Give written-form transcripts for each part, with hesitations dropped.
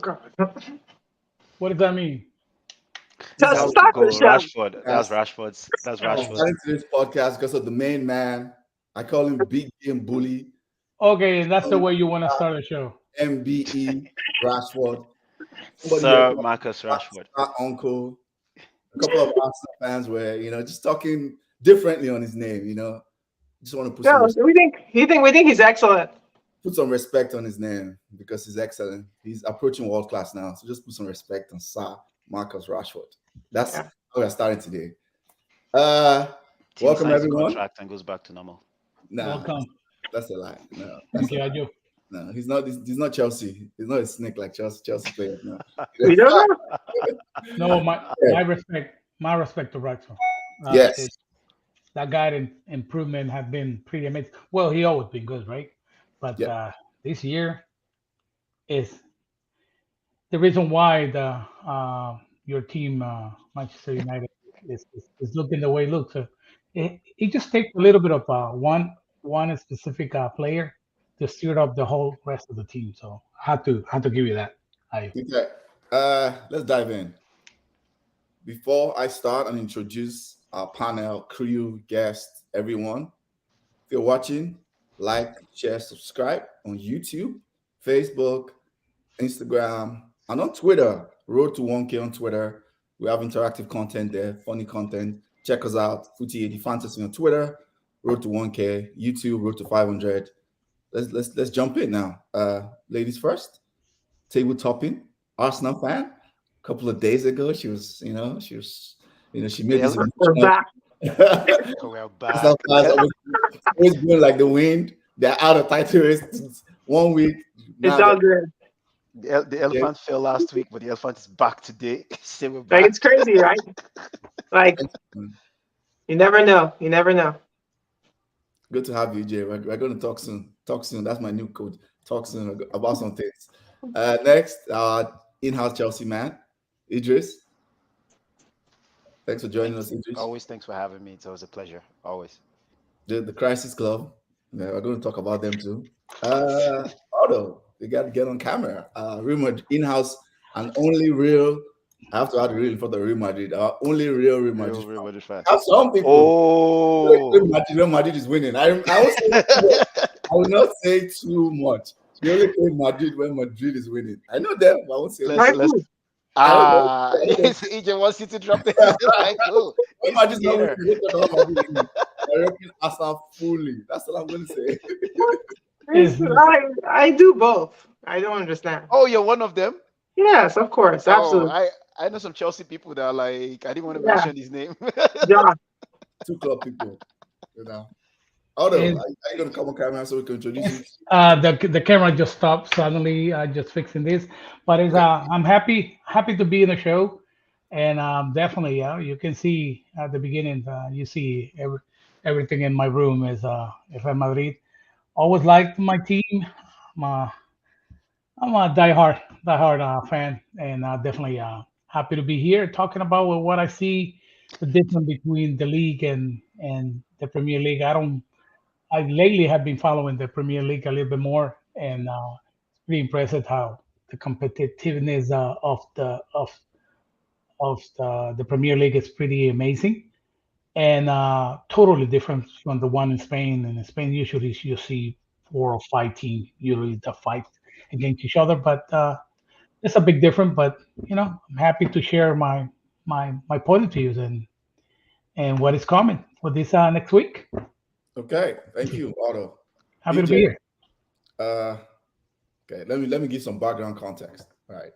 God. What does that mean? Just That was the start goal. the show. Rashford. That's Rashford's. That's I'm Rashford. starting today's podcast because of the main man. I call him Big Game Bully, Okay, that's the way you want to start a show. MBE, Rashford. Somebody here Sir called Marcus Rashford. our uncle. A couple of Arsenal fans were, just talking differently on his name. Just want to put No, we think he's excellent. some respect on his name because he's excellent. He's approaching world class now. So just put some respect on Sir Marcus Rashford. That's how we're starting today. Team Welcome signs everyone. contract and goes back to normal. Nah, Welcome. that's a lie. No, Thank that's a you, lie. Ajo. No, he's not. He's not Chelsea. He's not a snake like Chelsea players. No. We don't know. No, my respect to Rexon. Yes. That guy improvement has been pretty amazing. Well, he always been good, right? But this year is the reason why your team, Manchester United, is looking the way it looks. It just takes a little bit of one specific player to steer up the whole rest of the team. So I had to give you that. Okay. Let's dive in. Before I start and introduce our panel, crew, guests, everyone, if you're watching, like, share, subscribe on YouTube, Facebook, Instagram, and on Twitter. Road to 1K on Twitter. We have interactive content there, funny content. Check us out, Footy 80 Fantasy on Twitter, Road to 1K, YouTube, Road to 500. Let's jump in now. Ladies first, table topping, Arsenal fan. A couple of days ago, she made this. We're back. We're back. Always going like the wind. They're out of title race 1 week. It's all good. The elephant fell last week, but the elephant is back today. So we're Like, back. it's crazy, right? Like, you never know. You never know. Good to have you, Jay. We're going to talk soon. Talk soon. That's my new code. Talk soon about some things. Next, in-house Chelsea man, Idris. Thanks for joining us, Idris. Always thanks for having me. It's always a pleasure. Always. The Crisis Club. Yeah, we're going to talk about them too. Otto, you got to get on camera. Real Madrid in-house and only real. I have to add real in front of Real Madrid. Only real Real Madrid fan. Have some people. Oh, Real Madrid is winning. I will not say too much. You only play Madrid when Madrid is winning. I know them, but I won't say. let's. EJ wants you to drop this. Like, cool. When Madrid's not winning, we talk about Madrid winning. I reckon Arsenal fully. That's all I'm going to say. I do both. I don't understand. Oh, you're one of them? Yes, of course. Absolutely. I know some Chelsea people that are like, I didn't want to mention his name. Yeah. Two club people. Although, are you going to come on camera so we can introduce you? The camera just stopped suddenly. Just fixing this, but I'm happy to be in the show, and definitely, you can see at the beginning, you see everything in my room is FM Madrid. Always liked my team. I'm a diehard fan, and definitely happy to be here talking about what I see the difference between the league and the Premier League. I lately have been following the Premier League a little bit more, and it's pretty impressive how the competitiveness of the Premier League is pretty amazing, and totally different from the one in Spain. And in Spain, usually you see 4 or 5 teams usually the fight against each other, but it's a big difference. But I'm happy to share my point of views and what is coming for this next week. Okay, thank you, Otto. Happy to be here. Okay, let me give some background context. All right,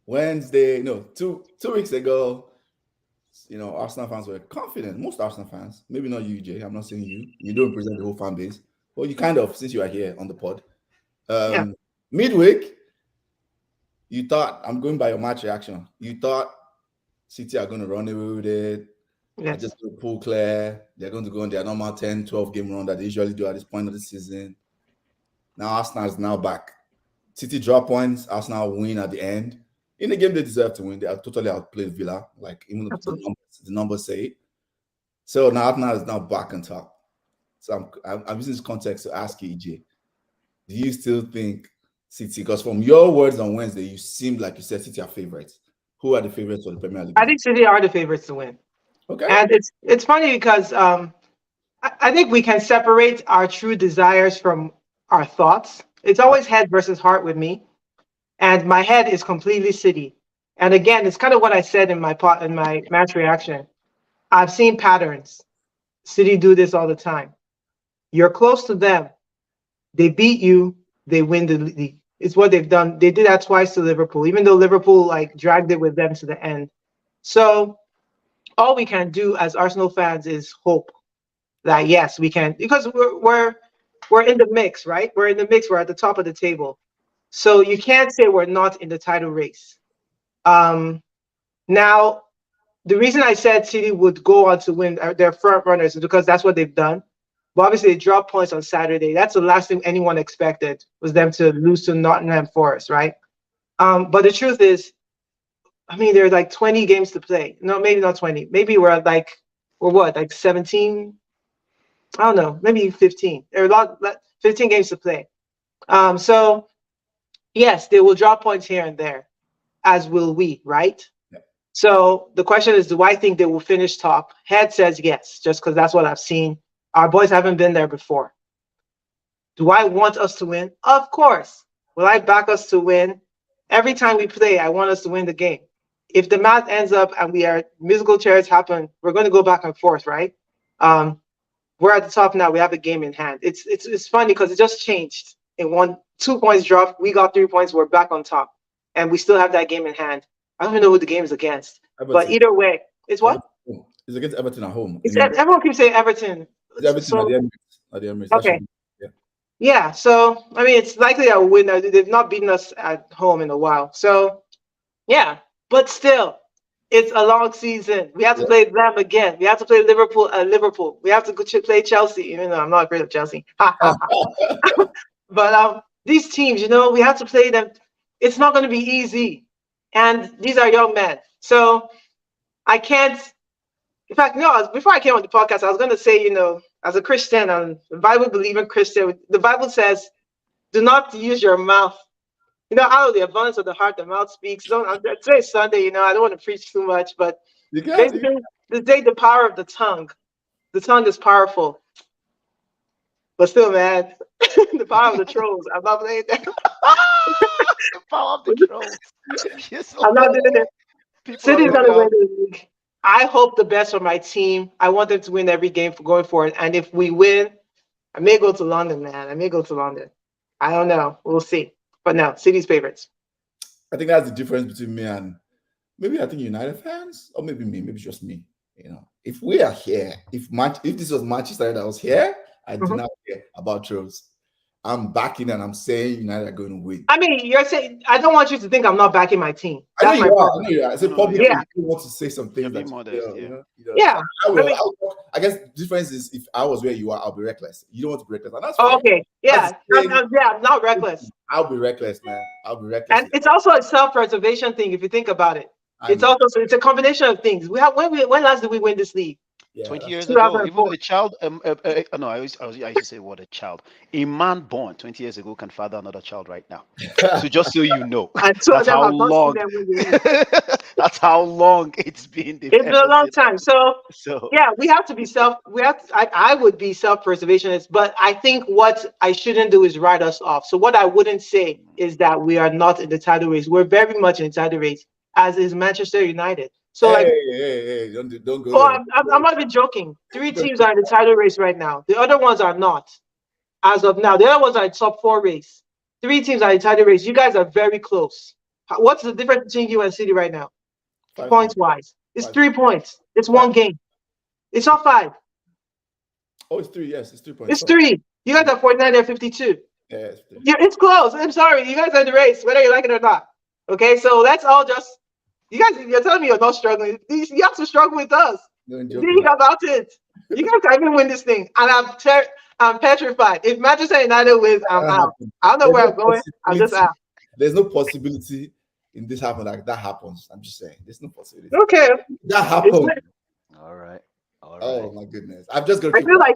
Wednesday, two weeks ago, Arsenal fans were confident. Most Arsenal fans, maybe not you, Jay. I'm not saying you. You don't represent the whole fan base. Well, you kind of, since you are here on the pod. Midweek, you thought, I'm going by your match reaction. You thought City are going to run away with it. Yes. Just to pull clear. They're going to go on their normal 10, 12 game run that they usually do at this point of the season. Now Arsenal is now back. City drop points. Arsenal win at the end. In the game they deserve to win. They are totally outplayed Villa. Like even the numbers say. So now Arsenal is now back on top. So I'm using this context to ask you, EJ, do you still think City? Because from your words on Wednesday, you seemed like you said City are favorites. Who are the favorites for the Premier League? I think City are the favorites to win. Okay. And it's funny because I think we can separate our true desires from our thoughts. It's always head versus heart with me, and my head is completely City. And again, it's kind of what I said in my match reaction. I've seen patterns. City do this all the time. You're close to them, they beat you, they win the league. It's what they've done. They did that twice to Liverpool, even though Liverpool like dragged it with them to the end. So all we can do as Arsenal fans is hope that yes, we can, because we're in the mix, right? We're in the mix. We're at the top of the table, so you can't say we're not in the title race. Now, the reason I said City would go on to win their front runners is because that's what they've done. But obviously, they dropped points on Saturday. That's the last thing anyone expected, was them to lose to Nottingham Forest, right? But the truth is, I mean, there's like 20 games to play. No, maybe not 20. Maybe we're like 17? I don't know, maybe 15. There are 15 games to play. So, yes, they will drop points here and there, as will we, right? Yeah. So the question is, do I think they will finish top? Head says yes, just because that's what I've seen. Our boys haven't been there before. Do I want us to win? Of course. Will I back us to win? Every time we play, I want us to win the game. If the math ends up and musical chairs happen, we're going to go back and forth, right? We're at the top now. We have a game in hand. It's funny because it just changed. In 2 points drop, we got 3 points. We're back on top, and we still have that game in hand. I don't even know who the game is against, but either way, it's what? It's against Everton at home. Everyone keeps saying Everton. It's Everton at the Emirates. Okay. Yeah. So I mean, it's likely I will win. They've not beaten us at home in a while. So yeah, but still, it's a long season. We have to play them again. We have to play Liverpool at Liverpool. We have to play Chelsea, even though I'm not afraid of Chelsea. But these teams, we have to play them. It's not going to be easy. And these are young men. So I can't. In fact, no, before I came on the podcast, I was going to say, as a Christian, a Bible-believing Christian, the Bible says, do not use your mouth. Out of the abundance of the heart, the mouth speaks. Today's Sunday, I don't want to preach too much, but basically, the power of the tongue. The tongue is powerful. But still, man, the power of the trolls. I'm not playing that. The power of the trolls. Yes, I'm not doing it. City's going to win the league. I hope the best for my team. I want them to win every game for going forward. And if we win, I may go to London, man. I may go to London. I don't know. We'll see. But no, City's favorites. I think that's the difference between me and maybe I think United fans, or maybe me, maybe just me. If we are here, if this was Manchester that was here, I do not care about trolls. I'm backing and I'm saying United are going to win. I mean, you're saying I don't want you to think I'm not backing my team. That's I know you are. I said publicly you want to say some things that yeah. I guess the difference is if I was where you are, I'll be reckless. You don't want to be reckless. And that's okay. Yeah. I'm not reckless. I'll be reckless, man. I'll be reckless. And it's also a self-preservation thing if you think about it. It's a combination of things. When last did we win this league? Yeah. 20 years ago, even a child. No, I used to say what a child. A man born 20 years ago can father another child right now. So just so you know, that's how long. That's how long it's been. It's been a long time. So yeah, we have to be I would be self-preservationist, but I think what I shouldn't do is write us off. So what I wouldn't say is that we are not in the title race. We're very much in the title race, as is Manchester United. So hey, don't go. Oh, I'm not even joking. 3 teams are in the title race right now. The other ones are not, as of now. The other ones are in top 4 race. 3 teams are in the title race. You guys are very close. What's the difference between you and City right now? Points wise, it's 3 points. It's 1 game. It's not 5. Oh, it's 3. Yes, it's 3 points. It's 3. You guys are 49 and 52. Yeah, it's close. I'm sorry. You guys are in the race, whether you like it or not. Okay, so that's all just. You guys, you're telling me you're not struggling. You have to struggle with us. Think about it. You guys can't even win this thing. And I'm petrified. If Manchester United wins, I'm out. I don't know where I'm going. I'm just out. There's no possibility in this happen like that happens. I'm just saying. There's no possibility. Okay. That happened. All right. Oh my goodness. I feel like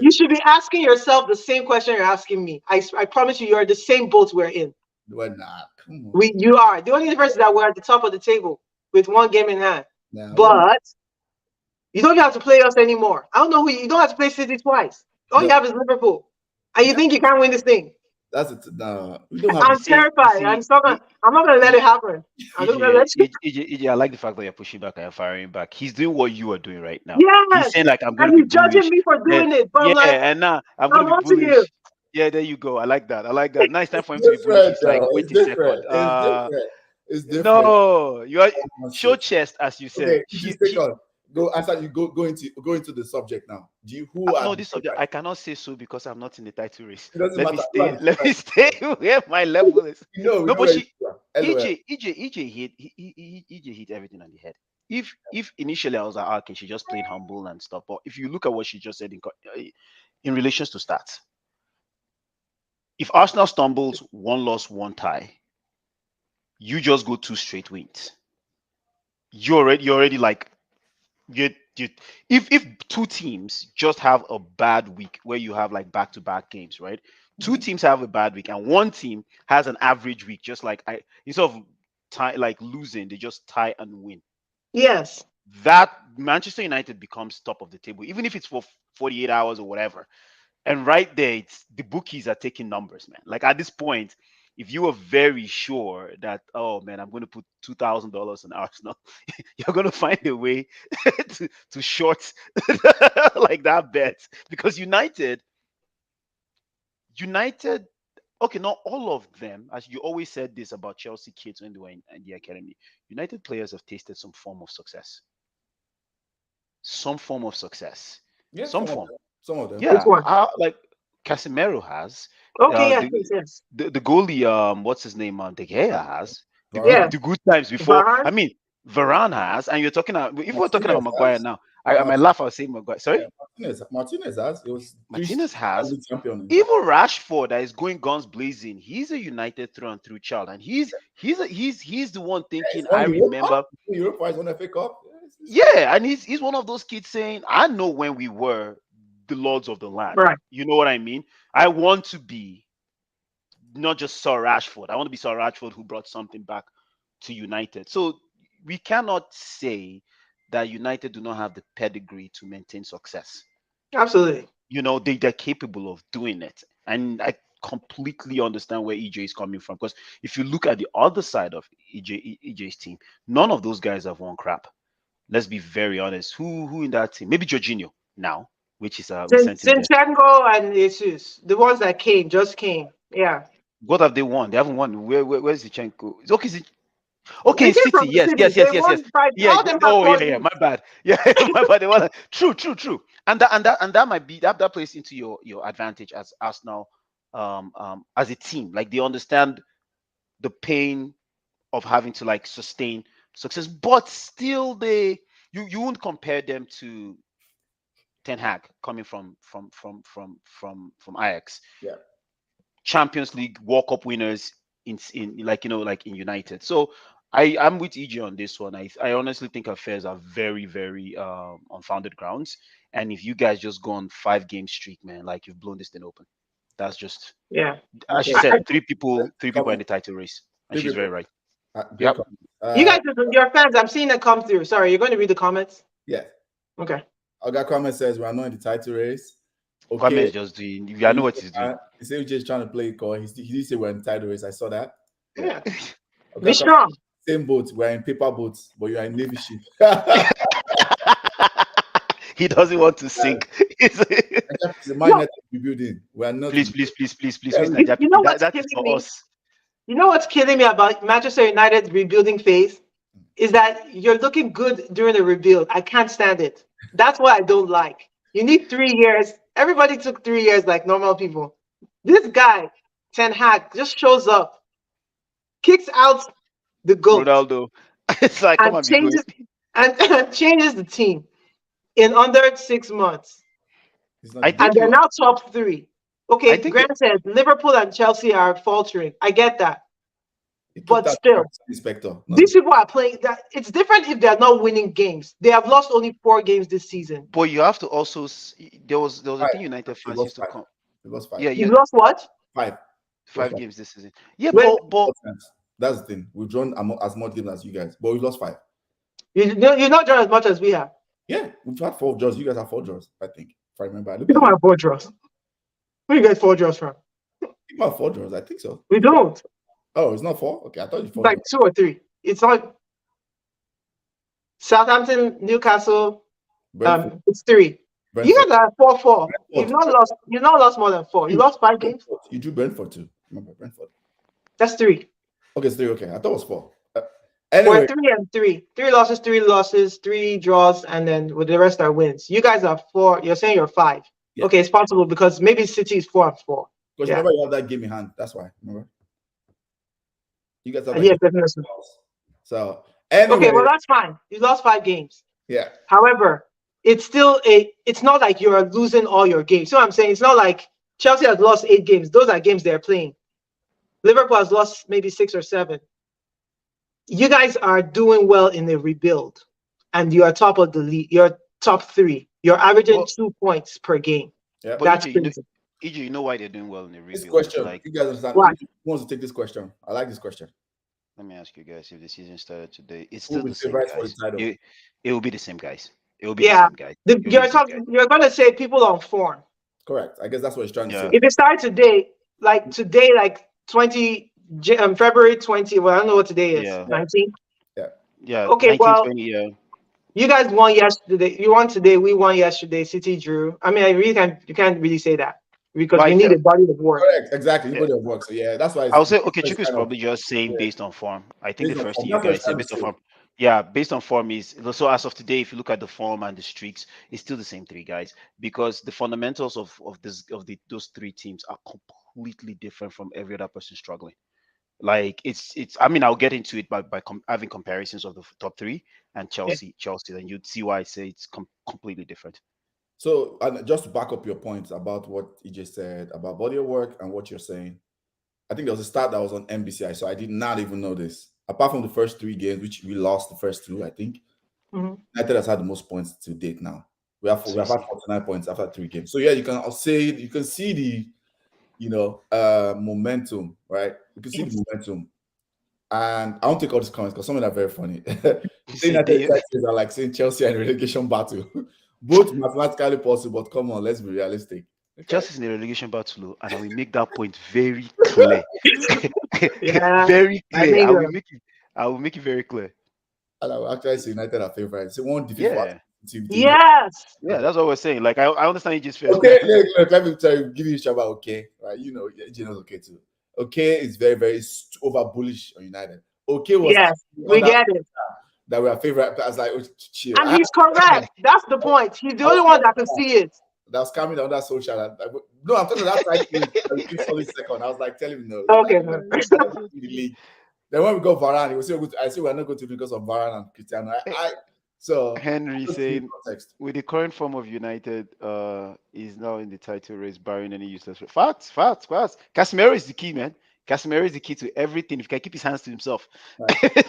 you should be asking yourself the same question you're asking me. I promise you're in the same boat we're in. We're not. Come on. You are. The only difference is that we're at the top of the table with 1 game in hand. Nah, but you don't have to play us anymore. I don't know who you don't have to play City twice. All you have is Liverpool. And you think you can't win this thing? That's it. No, we don't have. I'm terrified. I'm not gonna let it happen. I'm not gonna let you. EJ, I like the fact that you're pushing back and you're firing back. He's doing what you are doing right now. Yes. He's saying like I'm going to be be judging me for doing it. But and now I'm going to be bullish. You. Yeah, there you go. I like that. Now it's time for him to be bullish. It's like, wait a second. It's different. No, you are show chest, as you said. Okay, go answer. You go into the subject now. This subject I cannot say so because I'm not in the title race. Let me stay where my level is. No, but EJ hit everything on the head. If initially I was like, okay, she's just playing humble and stuff, but if you look at what she just said in relations to stats, if Arsenal stumbles 1 loss, 1 tie, you just go 2 straight wins. You're already like. If 2 teams just have a bad week where you have like back-to-back games, right? 2 teams have a bad week and 1 team has an average week, just like instead of losing, they just tie and win. Yes. That Manchester United becomes top of the table, even if it's for 48 hours or whatever. And right there, it's the bookies are taking numbers, man. Like at this point, if you are very sure that, oh man, I'm going to put $2,000 in Arsenal, you're going to find a way to short like that bet, because United, okay, not all of them, as you always said this about Chelsea kids when they were in the academy. United players have tasted some form of success. Some form of success. Yeah, some form. Some of them. Yeah, like Casemiro has. Okay, yes. The goalie, what's his name? De Gea has. The good times before. Varane? I mean, Varane has, and you're talking about. If we're talking about Maguire now, I might laugh. I'll say Maguire. Sorry, Martinez has. Martinez has. Even Rashford that is going guns blazing. He's a United through and through child, and he's the one thinking. I remember Europe won FA Cup. Yeah, and he's one of those kids saying, "I know when we were the lords of the land." Right. You know what I mean? I want to be not just Sir Rashford. I want to be Sir Rashford who brought something back to United. So we cannot say that United do not have the pedigree to maintain success. Absolutely. You know, they're capable of doing it. And I completely understand where EJ is coming from. Because if you look at the other side of EJ's team, none of those guys have won crap. Let's be very honest. Who in that team? Maybe Jorginho now, which is Zinchenko and Jesus, the ones that just came. Yeah. What have they won? They haven't won. Where's Zinchenko? Okay, City. Yes. Yeah. Oh, yeah. My bad. Yeah, my bad. They won. True. And that might be that plays into your advantage as Arsenal, as a team. Like they understand the pain of having to like sustain success, but still you won't compare them to Ten Hag coming from Ajax. Yeah. Champions League World Cup winners in United. So I'm with EJ on this one. I honestly think affairs are very, very unfounded grounds. And if you guys just go on 5-game streak, man, like you've blown this thing open. That's just as she said, three people in the title race. And she's very right. You guys, your fans, I'm seeing that come through. Sorry, you're going to read the comments? Yeah. Okay. I got comment says we are not in the title race. Okay. Comment is just doing. I know what he's doing. He said he's just trying to play it cool. He did say we're in the title race. I saw that. Yeah. Be strong. Same boat. We're in paper boats, but you are in Navy ship. He doesn't want to sink. The mind rebuilding. We are not. Please. You know what's killing me? You know what's killing me about Manchester United's rebuilding phase is that you're looking good during the rebuild. I can't stand it. That's what I don't like. You need 3 years. Everybody took 3 years like normal people. This guy, Ten Hag, just shows up, kicks out the goat, Ronaldo. It's like, and changes the team in under 6 months. And they're now top 3. Okay, granted, Liverpool and Chelsea are faltering. I get that. But still, these people are playing that. It's different if they're not winning games. They have lost only 4 games this season. But you have to also there was a thing United fans used to come. It was 5. Yeah, you lost what? 5. 5 games this season. Yeah, but that's the thing. We've drawn as much games as you guys, but we've lost 5. You've not drawn as much as we have. Yeah, we've had 4 draws. You guys have 4 draws, I think. If I remember, We don't have 4 draws. Where do you get 4 draws from? You have 4 draws, I think so. We don't. Oh, it's not 4? Okay, I thought you 4. Like 2 or 3. It's not. Southampton, Newcastle. It's 3. Brentford. You guys are 4-4. You've not lost more than 4. You lost 5 games. You drew Brentford too. Remember Brentford? That's 3. Okay, it's 3. Okay, I thought it was 4. Anyway. We're 3 and 3. 3 losses, 3 draws, and then with the rest are wins. You guys are 4. You're saying you're 5. Yeah. Okay, it's possible because maybe City is 4 and 4. Because remember you have that game in hand. That's why. Remember? You guys have that definitely. So anyway. Okay, well that's fine. You lost 5 games. Yeah. However, it's not like you're losing all your games. So I'm saying it's not like Chelsea has lost 8 games. Those are games they're playing. Liverpool has lost maybe 6 or 7. You guys are doing well in the rebuild, and you are top of the league. You're top 3. You're averaging 2 points per game. Yeah, that's EJ, you know why they're doing well in the rebuild. This question, like, you guys understand? Why? Who wants to take this question? I like this question. Let me ask you guys: if the season started today, it's still the same guys. It will be the same guys. It will be the same guys. You're going to say people on form. Correct. I guess that's what he's trying to say. If it started today, like 20 February 20. Well, I don't know what today is. 19. Yeah. Okay. 19, well, 20, you guys won yesterday. You won today. We won yesterday. City drew. I mean, you can't really say that because we need a body of work. Correct. Exactly. Body of work. So yeah, that's why. I'll say Chico is probably just saying based on form. I think the first thing you guys say based on form. Yeah, based on form is so as of today, if you look at the form and the streaks, it's still the same 3 guys because the fundamentals of those 3 teams are completely different from every other person struggling. Like it's. I mean, I'll get into it by having comparisons of the top 3 and Chelsea, and you'd see why I say it's completely different. So, just to back up your points about what EJ said about body of work and what you're saying, I think there was a stat that was on NBCI, so I did not even know this. Apart from the first 3 games, which we lost the first 2, I think, United has had the most points to date now. We have had 49 points after 3 games. So yeah, you can see the momentum, right? You can see the momentum. And I won't take all these comments because some of them are very funny. Saying that the Texans are like saying Chelsea and relegation battle. Both mathematically possible, but come on, let's be realistic. Okay. Chelsea's in the relegation battle, and I will make that point very clear. Very clear. I will make it very clear. And I will actually say United are favorites. They won't defeat team. Yes. Yeah, that's what we're saying. Like I understand you just feel okay. Look, let me give you a shout out. Okay, right? You know, Gino's okay too. Okay, is very, very over bullish on United. Okay, was we get it. That we are favorite. I was like, chill. And he's correct. That's the point. He's the only one that can see it. That was coming down that social. No, I'm talking about that side. Solid second. I was like, telling him no. Okay. Then when we got Varane, he was saying, I say we're not going to because of Varane and Cristiano. So Henry saying with the current form of United, is now in the title race, barring any useless. Facts. Casemiro is the key, man. Casemiro is the key to everything. If he can keep his hands to himself. United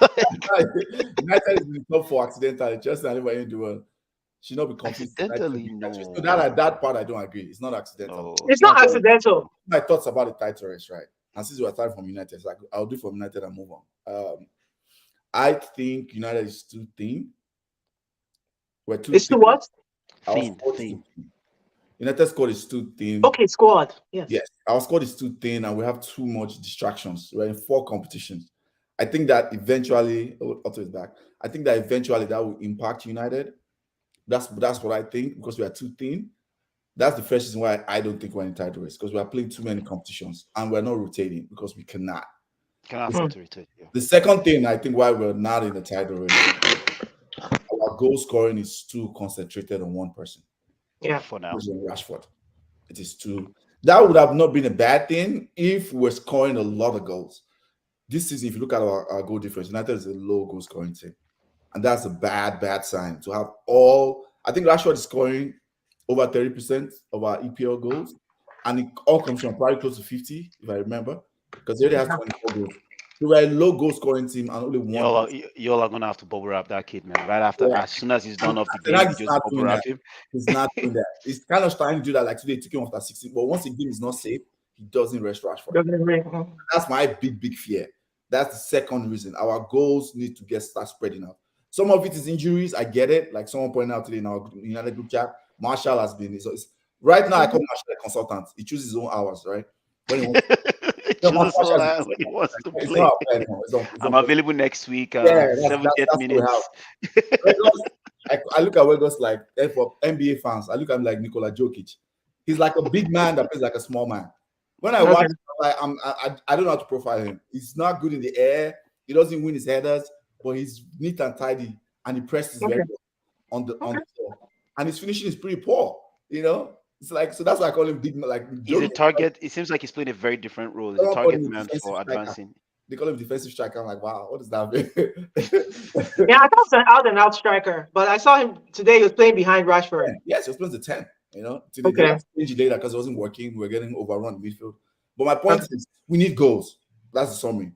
is in the top 4 accidentally. Just anybody in the world should not be confused. Accidentally, no. So that part I don't agree. It's not accidental. It's not accidental. My thoughts about the title race, right? And since we're starting from United, it's like I'll do from United and move on. I think United is too thin. It's too what? Thin. United squad is too thin. Okay, squad. Yes, our squad is too thin, and we have too much distractions. We're in 4 competitions. I think that eventually, Otto is back. I think that eventually that will impact United. That's what I think because we are too thin. That's the first reason why I don't think we're in title race because we are playing too many competitions and we're not rotating because we cannot. Cannot rotate. Yeah. The second thing I think why we're not in the title race, our goal scoring is too concentrated on one person. Yeah, for now. Rashford. It is too. That would have not been a bad thing if we're scoring a lot of goals. This season, if you look at our goal difference, United is a low goal scoring team. And that's a bad sign to have all. I think Rashford is scoring over 30% of our EPL goals. And it all comes from probably close to 50, if I remember. Because he already has 24 goals. So we're a low goal scoring team and only one. Y'all are gonna have to bubble wrap that kid, man. Right after, as soon as he's done off the game, you just bubble wrap him. He's not doing that. He's kind of trying to do that like today, took him after 16. But once the game is not safe, he doesn't rest Rashford. That's my big fear. That's the second reason. Our goals need to start spreading out. Some of it is injuries. I get it. Like someone pointed out today in our United group chat, Marshall has been. Right now, I call Marshall a consultant. He chooses his own hours, right? When he wants to play. I'm available next week. 70th minutes. I look at Weghorst like, for NBA fans, I look at him like Nikola Jokic. He's like a big man that plays like a small man. When I watch him, I don't know how to profile him. He's not good in the air. He doesn't win his headers, but he's neat and tidy, and he presses very well on the floor. And his finishing is pretty poor. You know, it's like, so that's why I call him big. Like he's a target. It seems like he's playing a very different role. He's a target man for advancing. They call him defensive striker. I'm like, wow, what does that mean? Yeah, I thought he was an out and out striker, but I saw him today. He was playing behind Rashford. Yes, he was playing the 10. You know, today changed later because it wasn't working. We're getting overrun in midfield. But my point is, we need goals. That's the summary.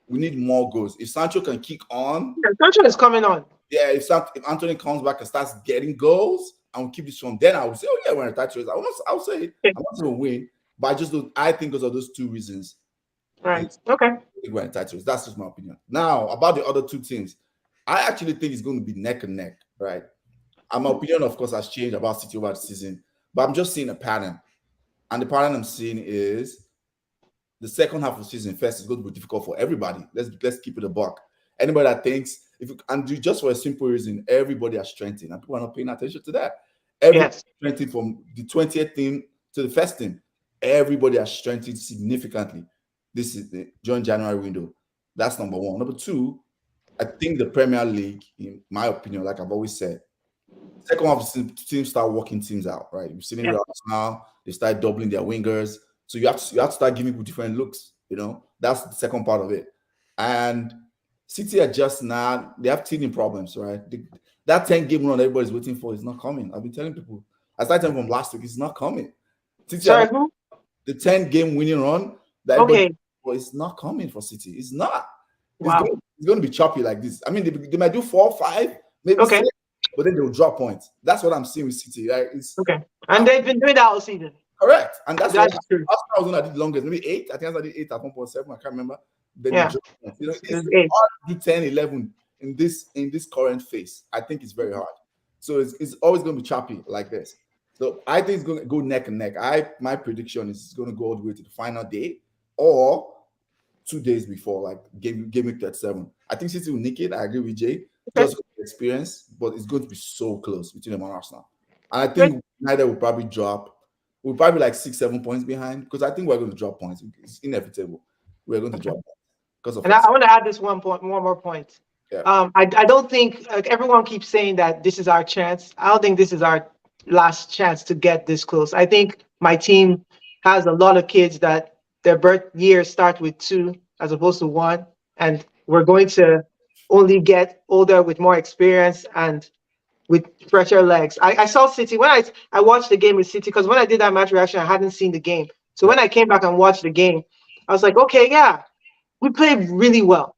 We need more goals. If Sancho can kick on, Sancho is coming on. Yeah, if Anthony comes back and starts getting goals, and we keep this from, then I would say, oh yeah, we're in a tight race. I would say I'm not going to win, but I just don't. I think those are those two reasons. Right. Okay. We're in tight race. That's just my opinion. Now about the other two teams, I actually think it's going to be neck and neck. Right. And my opinion, of course, has changed about City over the season, but I'm just seeing a pattern, and the pattern I'm seeing is the second half of the season first is going to be difficult for everybody. Let's keep it a buck. Anybody that thinks just for a simple reason, everybody has strengthened, and people are not paying attention to that. Everybody strengthened from the 20th team to the first team. Everybody has strengthened significantly. This is the January window. That's number one. Number two, I think the Premier League, in my opinion, like I've always said, second half of the teams start working teams out. Right, you've seen it now. They start doubling their wingers. So you have to start giving people different looks, you know. That's the second part of it. And City are just not, they have teething problems, right? That 10-game run everybody's waiting for is not coming. I've been telling people, I started from last week, it's not coming. City the 10-game winning run, it's not coming for City. It's not. It's going to be choppy like this. I mean, they might do 4 or 5, maybe 6, but then they'll drop points. That's what I'm seeing with City. Right? And they've been doing that all season. Correct. And that's true. I was on, I did longest, maybe 8. I think I did 8 at 1.7. I can't remember. Then you know, it's hard to do 10, 11 in this current phase. I think it's very hard. So it's always going to be choppy like this. So I think it's going to go neck and neck. My prediction is it's going to go all the way to the final day or 2 days before, like game week 37. I think City will nick it. I agree with Jay. Just experience, but it's going to be so close between them and Arsenal. And I think United will probably drop. We'll probably like 6-7 points behind because I think we're going to drop points. It's inevitable. We're going to drop points because of. And I want to add this one more point. Yeah. I don't think, like, everyone keeps saying that this is our chance. I don't think this is our last chance to get this close. I think my team has a lot of kids that their birth years start with 2 as opposed to 1, and we're going to only get older with more experience and with fresher legs. I saw City when I watched the game with City, because when I did that match reaction, I hadn't seen the game. So when I came back and watched the game, I was like, okay, yeah, we played really well.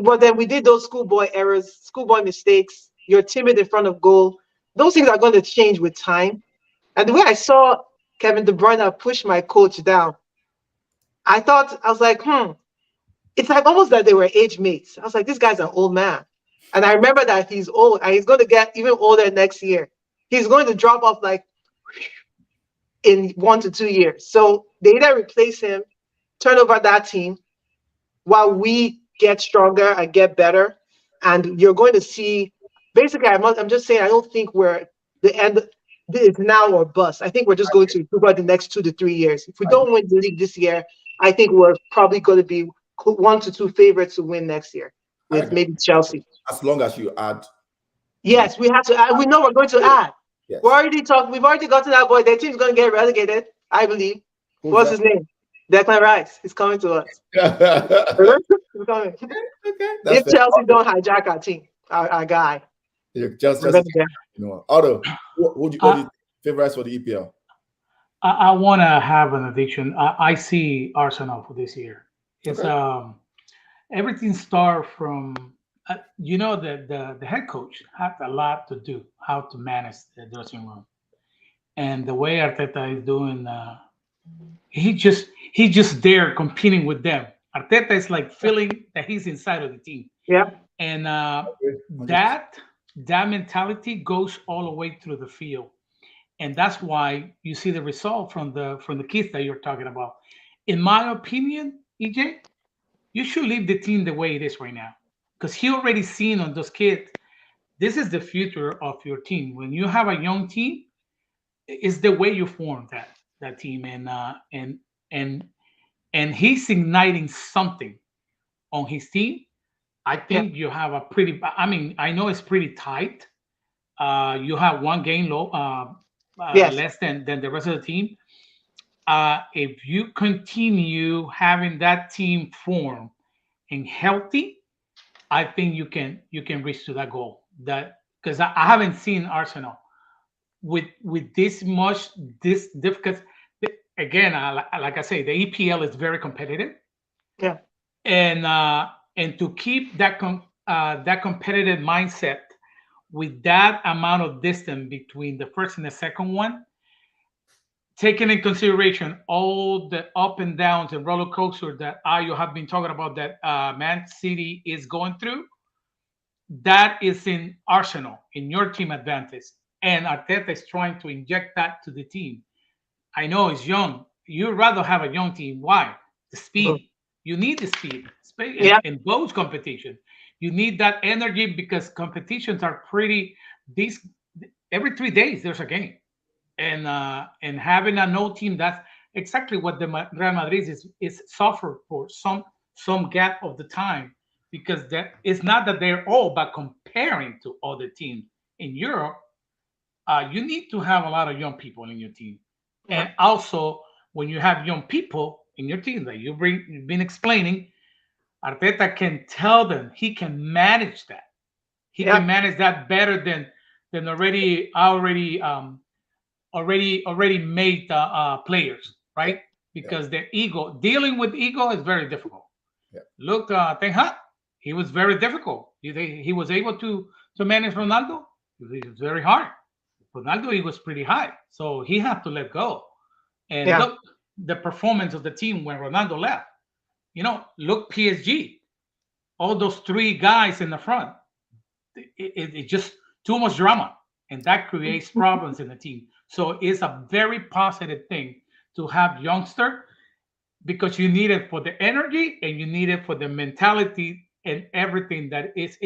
But then we did those schoolboy errors, schoolboy mistakes. You're timid in front of goal. Those things are going to change with time. And the way I saw Kevin De Bruyne push my coach down, I was like, it's like almost that they were age mates. I was like, this guy's an old man. And I remember that he's old and he's going to get even older next year. He's going to drop off like in 1 to 2 years. So they either replace him, turn over that team while we get stronger and get better. And you're going to see, basically, I'm just saying, I don't think we're the end. It's now or bust. I think we're just going to improve about the next 2 to 3 years. If we don't win the league this year, I think we're probably going to be 1 to 2 favorites to win next year with maybe Chelsea. As long as you add. Yes, we have to add. We know we're going to add. Yes. We've already got to that boy. Their team's going to get relegated, I believe. What's his name? Declan Rice. He's coming to us. He's coming. Okay. If Chelsea don't hijack our team, our guy. Yeah, just you know, Otto, what do you favorites for the EPL? I want to have an addiction. I see Arsenal for this year. It's everything starts from the head coach has a lot to do, how to manage the dressing room, and the way Arteta is doing He's just there competing with them. Arteta is like feeling that he's inside of the team. Yeah. And that mentality goes all the way through the field. And that's why you see the result from the kids that you're talking about. In my opinion, EJ, you should leave the team the way it is right now. Because he already seen on those kids, this is the future of your team. When you have a young team, it's the way you form that team. And he's igniting something on his team. I think you have a pretty. I mean, I know it's pretty tight. You have one game less than the rest of the team. If you continue having that team form and healthy, I think you can reach to that goal. That because I haven't seen Arsenal with this difficult. Again, like I say, the EPL is very competitive. Yeah, and to keep that competitive mindset with that amount of distance between the first and the second one, taking in consideration all the up and downs and roller coaster that you have been talking about that Man City is going through, that is in Arsenal, in your team advantage. And Arteta is trying to inject that to the team. I know it's young. You'd rather have a young team. Why? The speed. You need the speed in both competition. You need that energy because competitions are pretty. Every 3 days there's a game, and having a no team, that's exactly what the Real Madrid is suffer for some gap of the time, because that it's not that they're all, but comparing to other teams in Europe, you need to have a lot of young people in your team. And also, when you have young people in your team that you've been explaining, Arteta can tell them he can manage that. He can manage that better than already made players, right? Because the dealing with ego is very difficult. Look, Ten Hag, he was very difficult. He was able to manage Ronaldo. It was very hard. Ronaldo, he was pretty high, so he had to let go. And look, the performance of the team when Ronaldo left. Look, PSG, all those three guys in the front. It just too much drama, and that creates problems in the team. So it's a very positive thing to have youngster, because you need it for the energy and you need it for the mentality and everything that is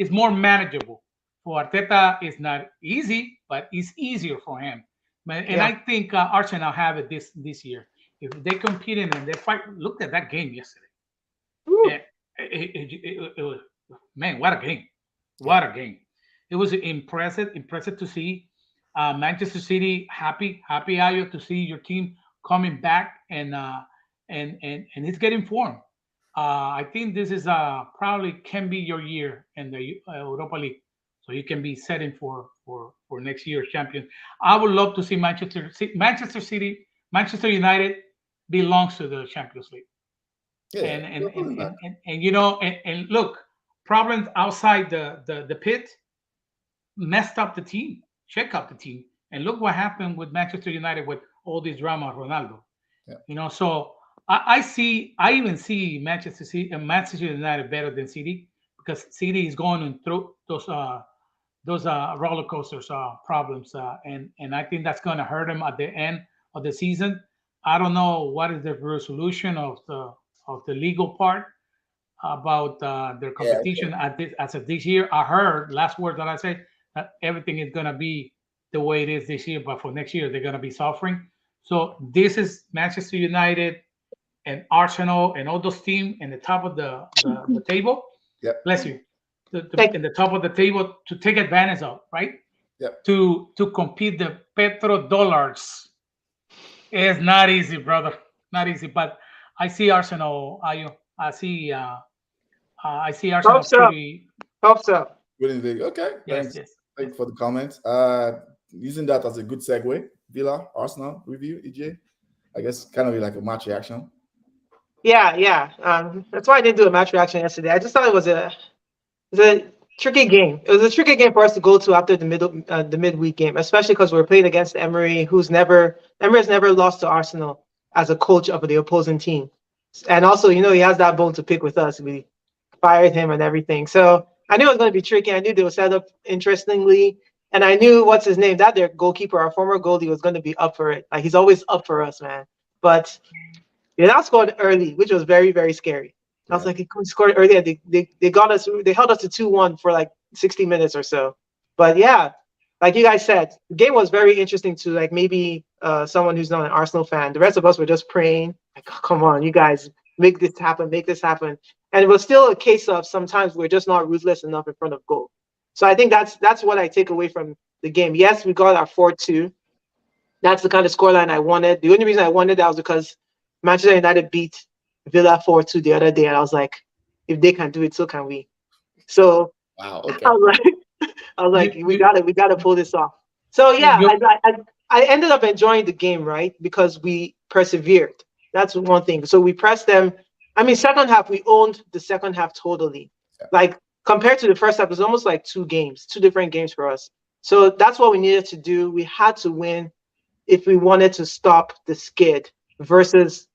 more manageable. For Arteta, it's not easy, but it's easier for him. And I think Arsenal have it this year. If they compete and they fight, look at that game yesterday. It was, man, what a game! What a game! It was impressive to see Manchester City happy Ayo, to see your team coming back and it's getting formed. I think this is probably can be your year in the Europa League. So you can be setting for next year's champion. I would love to see Manchester United belongs to the Champions League. And look, problems outside the pit messed up the team. Check out the team, and look what happened with Manchester United with all this drama of Ronaldo. So I even see Manchester United better than City, because City is going through those roller coasters problems, and I think that's going to hurt them at the end of the season. I don't know what is the resolution of the legal part about their competition as of this year. I heard last word that I said that everything is going to be the way it is this year, but for next year they're going to be suffering. So this is Manchester United and Arsenal and all those teams in the top of the table. Bless you. In the top of the table to take advantage of, right? To compete the petrodollars. It's not easy, brother. Not easy. But I see Arsenal. I see Arsenal pretty. Hope so. Okay. Yes. Thanks for the comments. Using that as a good segue, Villa Arsenal review, EJ. I guess kind of like a match reaction. Yeah. That's why I didn't do a match reaction yesterday. I just thought it was a tricky game. It was a tricky game for us to go to after the midweek game, especially because we're playing against Emery, Emery has never lost to Arsenal as a coach of the opposing team. And also, he has that bone to pick with us. We fired him and everything. So I knew it was going to be tricky. I knew they were set up interestingly. And I knew, what's his name, that their goalkeeper, our former goalie, was going to be up for it. Like, he's always up for us, man. But they now scored early, which was very, very scary. I was like, he scored early, and they got us. They held us to 2-1 for like 60 minutes or so. But yeah, like you guys said, the game was very interesting to like maybe someone who's not an Arsenal fan. The rest of us were just praying, like, oh, come on, you guys, make this happen, make this happen. And it was still a case of sometimes we're just not ruthless enough in front of goal. So I think that's what I take away from the game. Yes, we got our 4-2. That's the kind of scoreline I wanted. The only reason I wanted that was because Manchester United beat Villa 4-2 the other day, and I was like, if they can do it, so can we. So wow, okay. I was like, we gotta pull this off. So yeah, I ended up enjoying the game, right? Because we persevered. That's one thing. So we pressed them. I mean, second half, we owned the second half totally. Yeah. Like, compared to the first half, it was almost like two different games for us. So that's what we needed to do. We had to win if we wanted to stop the skid versus,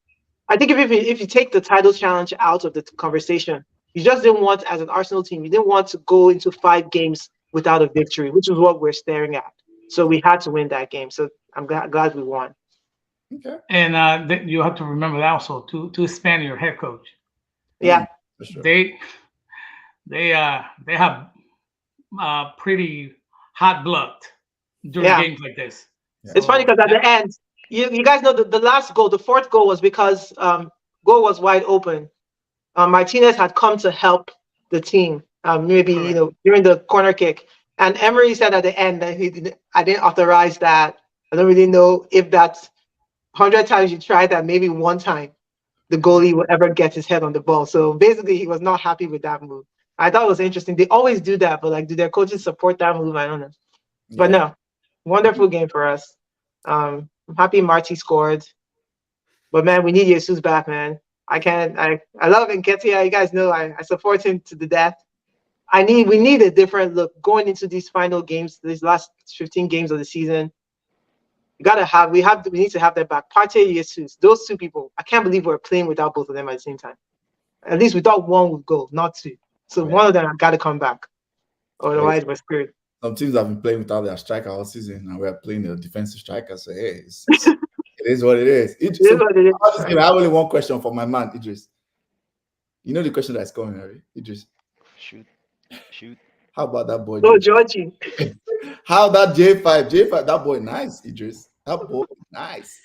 I think if you take the title challenge out of the conversation, you just didn't want, as an Arsenal team, you didn't want to go into 5 games without a victory, which is what we're staring at. So we had to win that game. So I'm glad we won. Okay. And you have to remember that also to Spaniard, your head coach. Yeah. Sure. They have pretty hot blood during games like this. Yeah. It's funny because at the end, you guys know the last goal, the fourth goal, was because goal was wide open. Martinez had come to help the team, maybe during the corner kick, and Emery said at the end that I didn't authorize that. I don't really know if that's 100 times you try that, maybe one time the goalie will ever get his head on the ball. So basically, he was not happy with that move. I thought it was interesting. They always do that, but like, do their coaches support that move? I don't know. Yeah. But no, wonderful game for us. I'm happy Marty scored. But man, we need Jesus back, man. I love Nketiah. You guys know I support him to the death. We need a different look going into these final games, these last 15 games of the season. We need to have that back. Partey, Jesus, those two people. I can't believe we're playing without both of them at the same time. At least we thought one would go, not two. So one of them got to come back. Otherwise, we're screwed. Some teams have been playing without their striker all season, and we're playing the defensive striker. So hey, it is what it is. I have only one question for my man, Idris. You know the question that's coming, right? Idris. Shoot. How about that boy? Oh, Georgie. How that J5, that boy nice, Idris. That boy nice.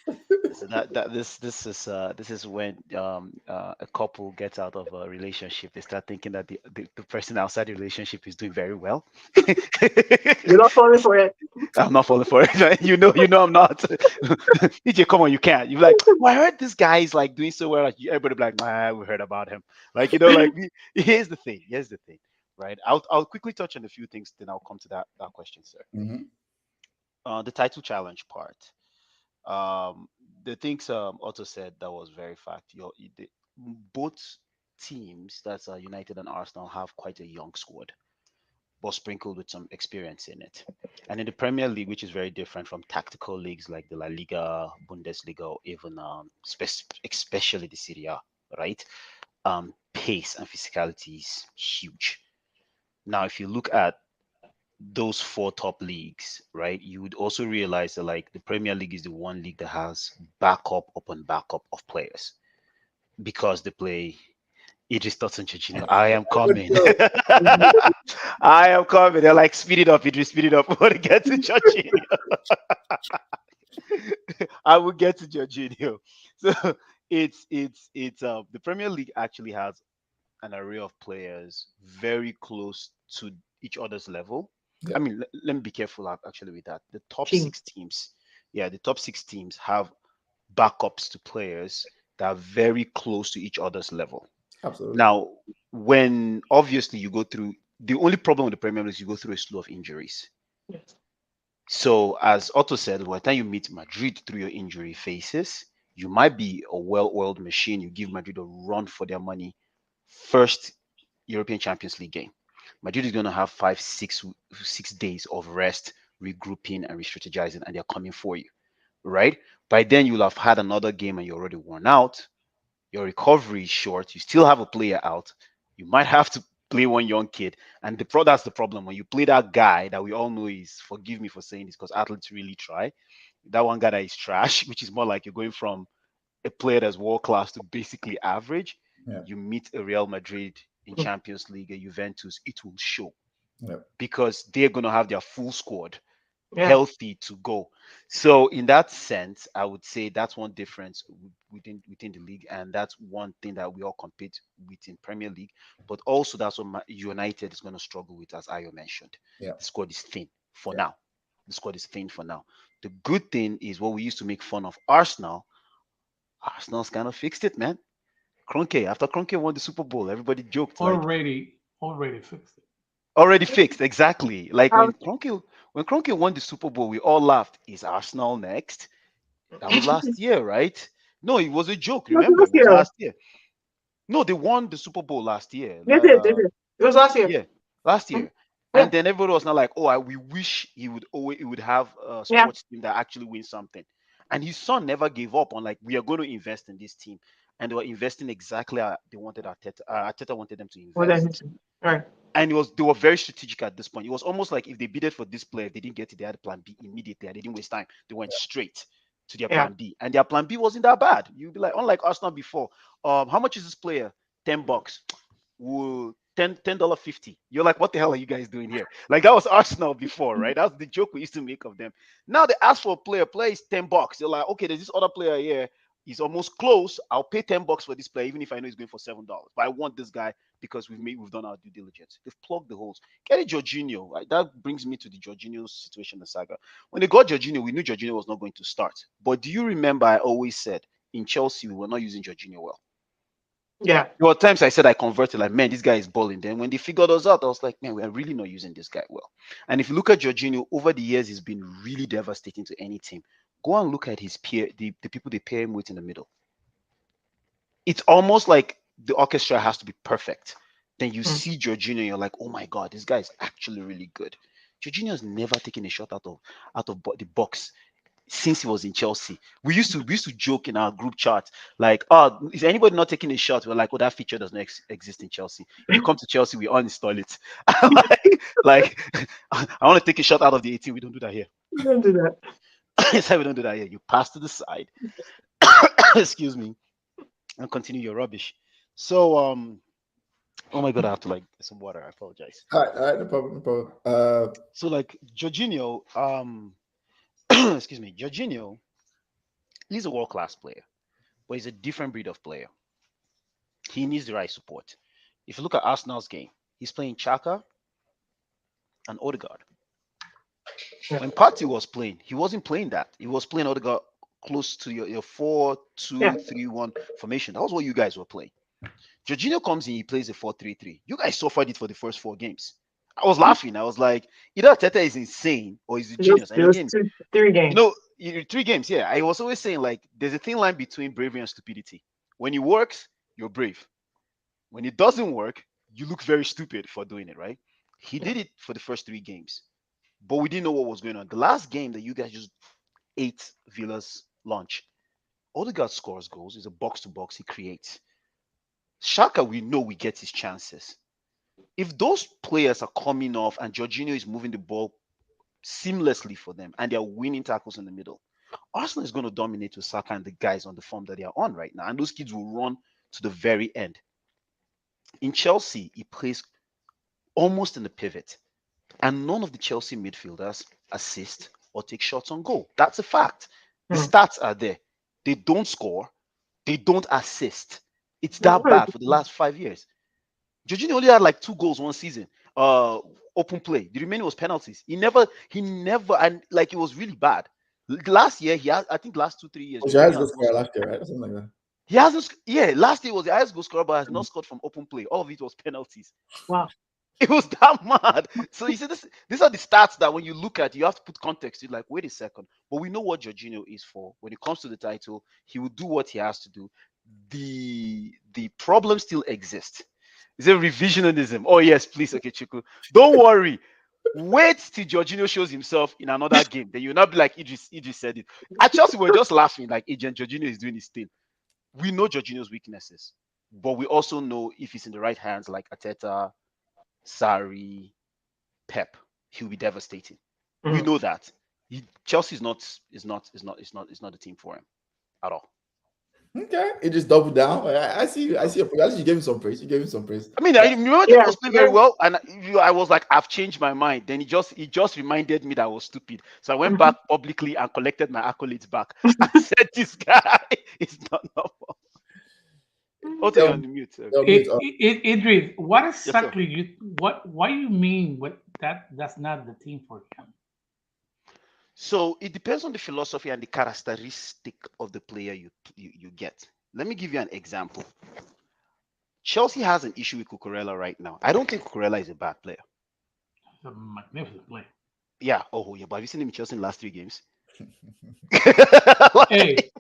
So this is when a couple gets out of a relationship. They start thinking that the person outside the relationship is doing very well. You're not falling for it. I'm not falling for it. You know I'm not. DJ, come on, you can't. You're like, well, I heard this guy is like doing so well. Like everybody be like, we heard about him. Like, here's the thing. Right. I'll quickly touch on a few things, then I'll come to that question, sir. Mm-hmm. The title challenge part. The things Otto said, that was very fact. Both teams, that's United and Arsenal, have quite a young squad, but sprinkled with some experience in it. And in the Premier League, which is very different from tactical leagues like the La Liga, Bundesliga, or even especially the Serie A, right? Pace and physicality is huge. Now, if you look at those 4 top leagues, right, you would also realize that like the Premier League is the one league that has backup upon backup of players because they play. Idris Dotson, I am coming. I am coming. They're like, speed it up, Idris, speed it up. When to get to Jorginho. I will get to Jorginho. So it's the Premier League actually has an array of players very close to each other's level. Yeah. I mean, let me be careful actually with that. The top 6 teams, the top 6 teams have backups to players that are very close to each other's level. Absolutely. Now, when obviously you go through, the only problem with the Premier League is you go through a slew of injuries. Yes. So, as Otto said, by the time you meet Madrid through your injury phases, you might be a well-oiled machine. You give Madrid a run for their money. First European Champions League game. Madrid is going to have 5-6 days of rest, regrouping, and re-strategizing, and they're coming for you. right? By then you'll have had another game and you're already worn out. Your recovery is short. You still have a player out. You might have to play one young kid, and that's the problem when you play that guy that we all know is, forgive me for saying this because athletes really try, that one guy that is trash, which is more like you're going from a player that's world class to basically average. Yeah. You meet a Real Madrid in Champions League, a Juventus, it will show. Yeah. Because they're going to have their full squad healthy to go. So in that sense, I would say that's one difference within the league, and that's one thing that we all compete with in Premier League. But also that's what United is going to struggle with, as Ayo mentioned. Yeah. The squad is thin for now. The squad is thin for now. The good thing is what we used to make fun of Arsenal's kind of fixed it, man. After Kroenke won the Super Bowl, everybody joked already fixed it. Already fixed, exactly. Like when Kroenke won the Super Bowl, we all laughed. Is Arsenal next? That was last year, right? No, it was a joke. Remember, it was last year. No, they won the Super Bowl last year. It was last year. Yeah, last year. And then everybody was not like, "Oh, we wish he would have a sports team that actually wins something." And his son never gave up on like, we are going to invest in this team, and they were investing exactly how they wanted Arteta. Arteta wanted them to invest. Right. And they were very strategic at this point. It was almost like if they bidded for this player, if they didn't get it, they had plan B immediately. They didn't waste time. They went straight to their plan B. And their plan B wasn't that bad. You'd be like, unlike Arsenal before, how much is this player? $10. Well, $10.50. You're like, what the hell are you guys doing here? Like that was Arsenal before, right? That's the joke we used to make of them. Now they ask for a player is $10. You're like, okay, there's this other player here. He's almost close. I'll pay $10 for this player, even if I know he's going for $7. But I want this guy because we've done our due diligence. They've plugged the holes. Get a Jorginho, right? That brings me to the Jorginho situation, the saga. When they got Jorginho, we knew Jorginho was not going to start. But do you remember I always said in Chelsea we were not using Jorginho well? Yeah. There were times I said I converted, like, man, this guy is balling. Then when they figured us out, I was like, man, we are really not using this guy well. And if you look at Jorginho, over the years, he's been really devastating to any team. Go and look at his peer, the people they pair him with in the middle. It's almost like the orchestra has to be perfect. Then you see Jorginho, you're like, oh my God, this guy is actually really good. Jorginho has never taken a shot out of the box since he was in Chelsea. We used to joke in our group chat, like, oh, is anybody not taking a shot? We're like, oh, that feature does not exist in Chelsea. If you come to Chelsea, we uninstall it. like, I want to take a shot out of the 18. We don't do that here. We don't do that. Yes, we don't do that here. You pass to the side. Excuse me. And continue your rubbish. So, oh my God, I have to like get some water. I apologize. All right, no problem. So like Jorginho, excuse me, Jorginho, he's a world-class player, but he's a different breed of player. He needs the right support. If you look at Arsenal's game, he's playing Xhaka and Odegaard. When Partey was playing, he wasn't playing that. He was playing Odegaard close to your 4-2-3-1 formation. That was what you guys were playing. Jorginho comes in, he plays a 4-3-3. You guys suffered it for the first 4 games. I was laughing. I was like, either Teta is insane or he's a genius. It was 3 games. You know, 3 games, yeah. I was always saying, like, there's a thin line between bravery and stupidity. When it works, you're brave. When it doesn't work, you look very stupid for doing it, right? He did it for the first 3 games, but we didn't know what was going on. The last game that you guys just ate Villa's lunch, Odegaard scores goals. It's a box-to-box. He creates. Xhaka, we know we get his chances. If those players are coming off and Jorginho is moving the ball seamlessly for them and they're winning tackles in the middle, Arsenal is going to dominate with Saka and the guys on the form that they are on right now. And those kids will run to the very end. In Chelsea, he plays almost in the pivot. And none of the Chelsea midfielders assist or take shots on goal. That's a fact. The stats are there. They don't score. They don't assist. It's that bad for the last 5 years. Jorginho only had like 2 goals one season. Open play. The remaining was penalties. He never, and like it was really bad. Last year, he had, I think last 2-3 years. He has goal scorer last year, right? Something like that. He hasn't, last year was the highest goal scorer, but has not scored from open play. All of it was penalties. Wow. It was that mad. So you see, these are the stats that when you look at, you have to put context. You're like, wait a second. But we know what Jorginho is for. When it comes to the title, he will do what he has to do. The problem still exists. Is it revisionism? Oh yes, please, okay, Chiku. Don't worry. Wait till Jorginho shows himself in another game. Then you'll not be like Idris said it. At Chelsea, we're just laughing like Agent Jorginho is doing his thing. We know Jorginho's weaknesses, but we also know if he's in the right hands, like Arteta, Sarri, Pep, he'll be devastating. We know that. Chelsea is not the team for him at all. Okay, he just doubled down. I see. At least you gave him some praise. I mean, I remember he was playing very well, and I was like, I've changed my mind. Then he just reminded me that I was stupid. So I went back publicly and collected my accolades back. I said, "This guy is not normal." Okay, on the mute. Idris, what exactly why you mean what that's not the team for him? So it depends on the philosophy and the characteristic of the player you get. Let me give you an example. Chelsea has an issue with Cucurella right now. I don't think Cucurella is a bad player. He's a magnificent player. Yeah. Oh, yeah. But have you seen him in Chelsea in the last 3 games? Hey.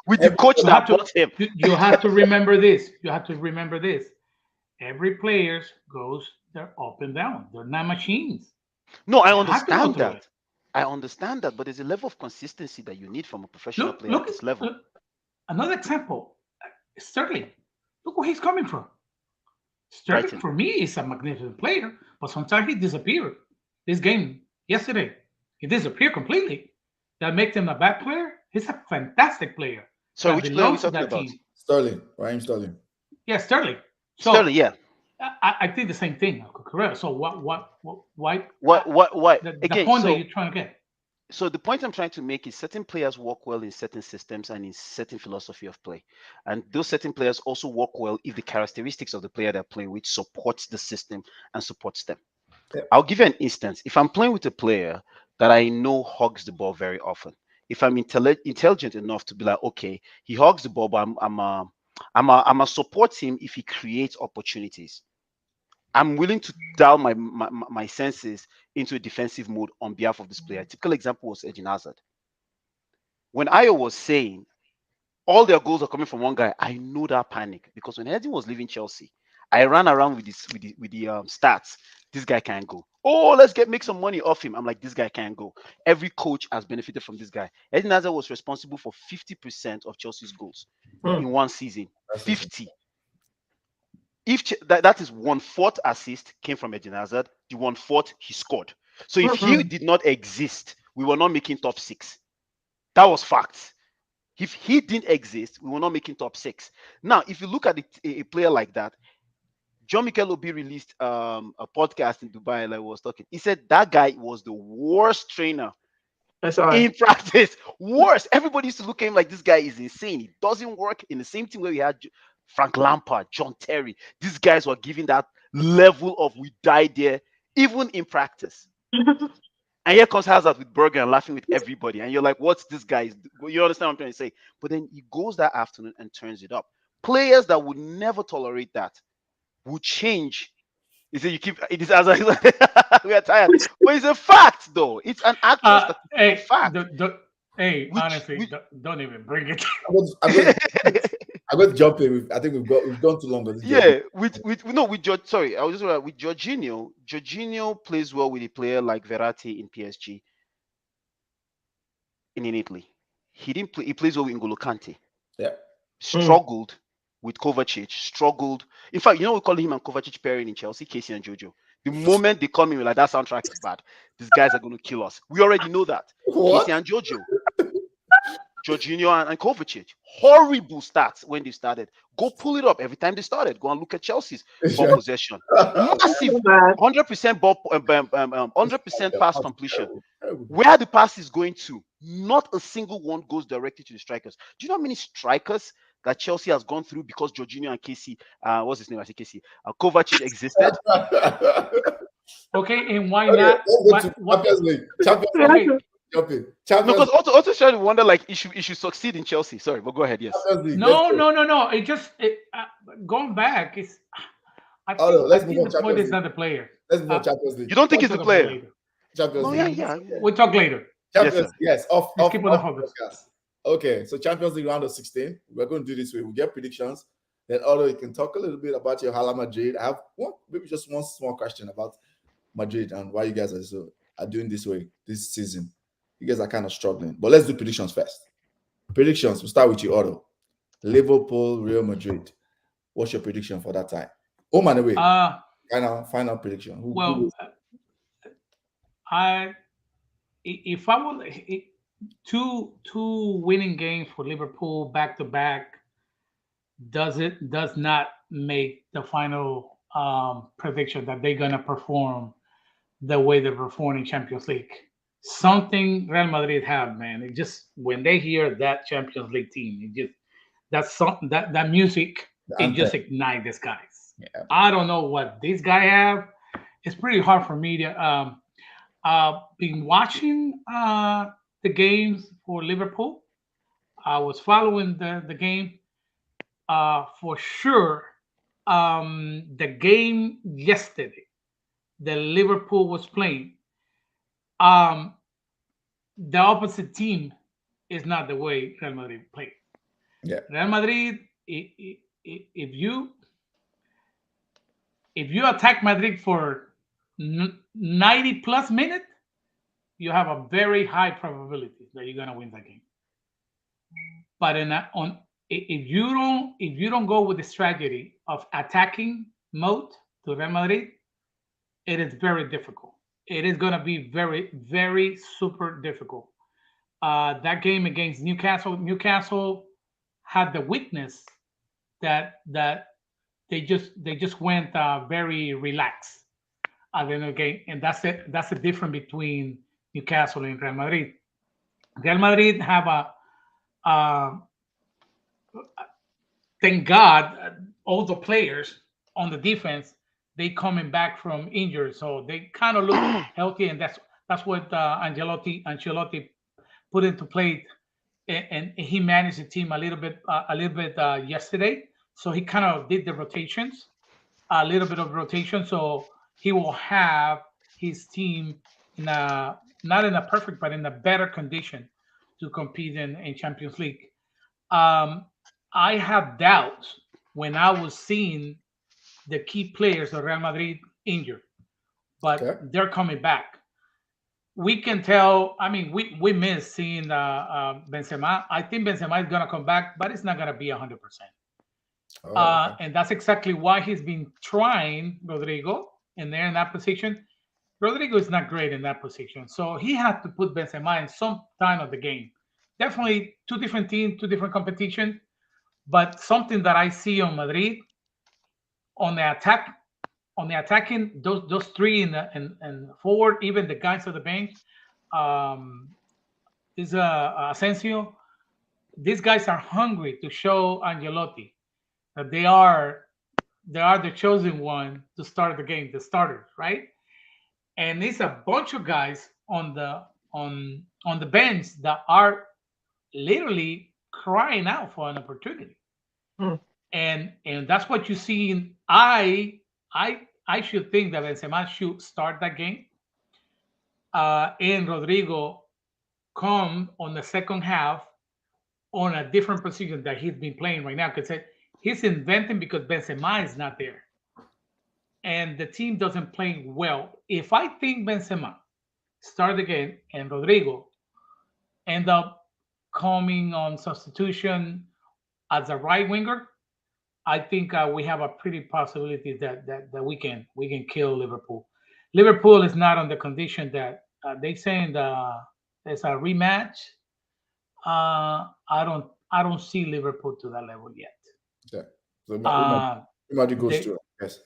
With the coach that bought him. You have to remember this. Every player they're up and down. They're not machines. No, I understand that. I understand that, but there's a level of consistency that you need from a professional player at this level. Another example, Sterling. Look where he's coming from. Sterling, for me, is a magnificent player, but sometimes he disappeared. This game yesterday, he disappeared completely. That makes him a bad player. He's a fantastic player. So which player are we talking about? Sterling, Raheem Sterling. Yeah, Sterling. So, Sterling, yeah. I think the same thing, Correct. So why? The point that you're trying to get. So the point I'm trying to make is certain players work well in certain systems and in certain philosophy of play, and those certain players also work well if the characteristics of the player they're playing with supports the system and supports them. Yeah. I'll give you an instance. If I'm playing with a player that I know hogs the ball very often, if I'm intelligent enough to be like, okay, he hogs the ball, but I'm a support him if he creates opportunities. I'm willing to dial my senses into a defensive mode on behalf of this player. A typical example was Eden Hazard. When Ayo was saying all their goals are coming from one guy, I know that panic, because when Eden was leaving Chelsea, I ran around with the stats. This guy can't go. Oh, let's make some money off him. I'm like, this guy can't go. Every coach has benefited from this guy. Eden Hazard was responsible for 50% of Chelsea's goals in one season. 50. If that is 1/4 assist came from Eden Hazard, the 1/4 he scored. So if he did not exist, we were not making top 6. That was fact. If he didn't exist, we were not making top 6. Now, if you look at a player like that, John Mikel Obi released a podcast in Dubai. Like I was talking, he said that guy was the worst trainer in practice. Worst. Everybody used to look at him like this guy is insane. He doesn't work in the same team where we had Frank Lampard, John Terry. These guys were giving that level of we died there, even in practice. And here comes Hazard with Berger and laughing with everybody. And you're like, what's this guy? You understand what I'm trying to say? But then he goes that afternoon and turns it up. Players that would never tolerate that would change. He said, it is as we are tired. But it's a fact, though. It's an actual fact. Honestly, don't even bring it. I'm going to jump in. I think we've gone too long. With Jorginho. Jorginho plays well with a player like Verratti in PSG. In Italy, he didn't play. He plays well with N'Golo Kante. Yeah, struggled with Kovacic. Struggled. In fact, we call him and Kovacic pairing in Chelsea, Casey and Jojo. The moment they come in, we're like, that soundtrack is bad. These guys are going to kill us. We already know that. What? Casey and Jojo. Jorginho and Kovacic. Horrible stats when they started. Go pull it up every time they started. Go and look at Chelsea's ball possession. Massive 100% ball, 100% pass completion. Where the pass is going to, not a single one goes directly to the strikers. Do you know how many strikers that Chelsea has gone through because Jorginho and Casey, what's his name? I say Casey. Kovacic existed. Okay, and why not? Because also trying to wonder, like, he should succeed in Chelsea. Sorry, but go ahead. Yes. No. It just going back. Let's move on. The point is not the player. Let's move on. Champions League. You don't think he's the player? Champions League. Yeah. We'll talk later. Champions, yes. Off keep on the focus. Okay, so Champions League round of 16. We're going to do this way. We'll get predictions. Then, although you can talk a little bit about your Hala Madrid. I have maybe just one small question about Madrid and why you guys are doing this way this season. You guys are kind of struggling. But let's do predictions first. Predictions. We'll start with you, Otto. Liverpool, Real Madrid. What's your prediction for that time? Home and away. Final prediction. If I would two winning games for Liverpool back to back does not make the final prediction that they're gonna perform the way they're performing in Champions League. Something Real Madrid have, man. It just when they hear that Champions League team, it just that's something that music it just ignite these guys. Yeah. I don't know what these guys have. It's pretty hard for me to been watching the games for Liverpool. I was following the game for sure. The game yesterday, the Liverpool was playing. The opposite team is not the way Real Madrid played. Yeah. Real Madrid, if you attack Madrid for 90 plus minutes, you have a very high probability that you're gonna win that game. But if you don't go with the strategy of attacking mode to Real Madrid, it is very difficult. It is gonna be very, very super difficult. That game against Newcastle had the weakness that they just went very relaxed at the end of the game, and that's it. That's the difference between Newcastle and Real Madrid. Real Madrid have thank God, all the players on the defense, they coming back from injury, so they kind of look healthy, and that's what Ancelotti put into play, and he managed the team a little bit yesterday. So he kind of did the rotations, a little bit of rotation, so he will have his team in not in a perfect, but in a better condition to compete in Champions League. I have doubts when I was seeing the key players of Real Madrid injured, but they're coming back. We can tell. I mean, we miss seeing Benzema. I think Benzema is gonna come back, but it's not gonna be 100%. And that's exactly why he's been trying Rodrigo, and they're in that position. Rodrigo is not great in that position, so he had to put Benzema in some time of the game. Definitely two different teams, two different competitions, but something that I see on Madrid on the attacking those three and forward, even the guys on the bench, is Asensio. These guys are hungry to show Ancelotti that they are the chosen one to start the game, the starters, right? And it's a bunch of guys on the bench that are literally crying out for an opportunity. And that's what you see in I should think that Benzema should start that game. And Rodrigo come on the second half on a different position that he's been playing right now, because he's inventing because Benzema is not there. And the team doesn't play well. If I think Benzema start the game and Rodrigo end up coming on substitution as a right winger, I think we have a pretty possibility that we can kill Liverpool. Liverpool is not on the condition that they saying there's a rematch. I don't see Liverpool to that level yet. Yeah. So Madrid goes through. Yes.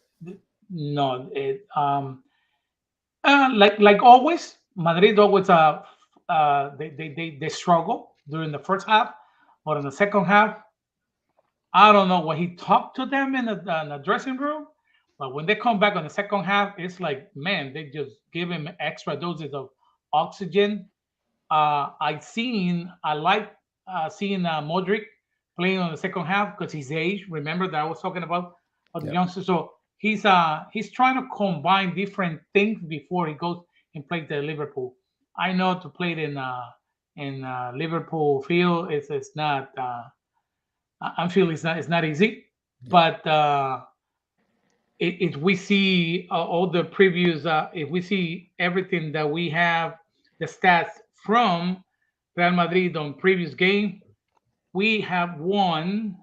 No, like always, Madrid always they struggle during the first half, but in the second half, I don't know what he talked to them in the dressing room, but when they come back on the second half, it's like, man, they just give him extra doses of oxygen. I like seeing Modric playing on the second half because his age. Remember that I was talking about the youngsters. So he's trying to combine different things before he goes and plays the Liverpool. I know to play it in Liverpool field, it's not. I'm feeling it's not easy, but if we see all the previews, if we see everything that we have, the stats from Real Madrid on previous game, we have won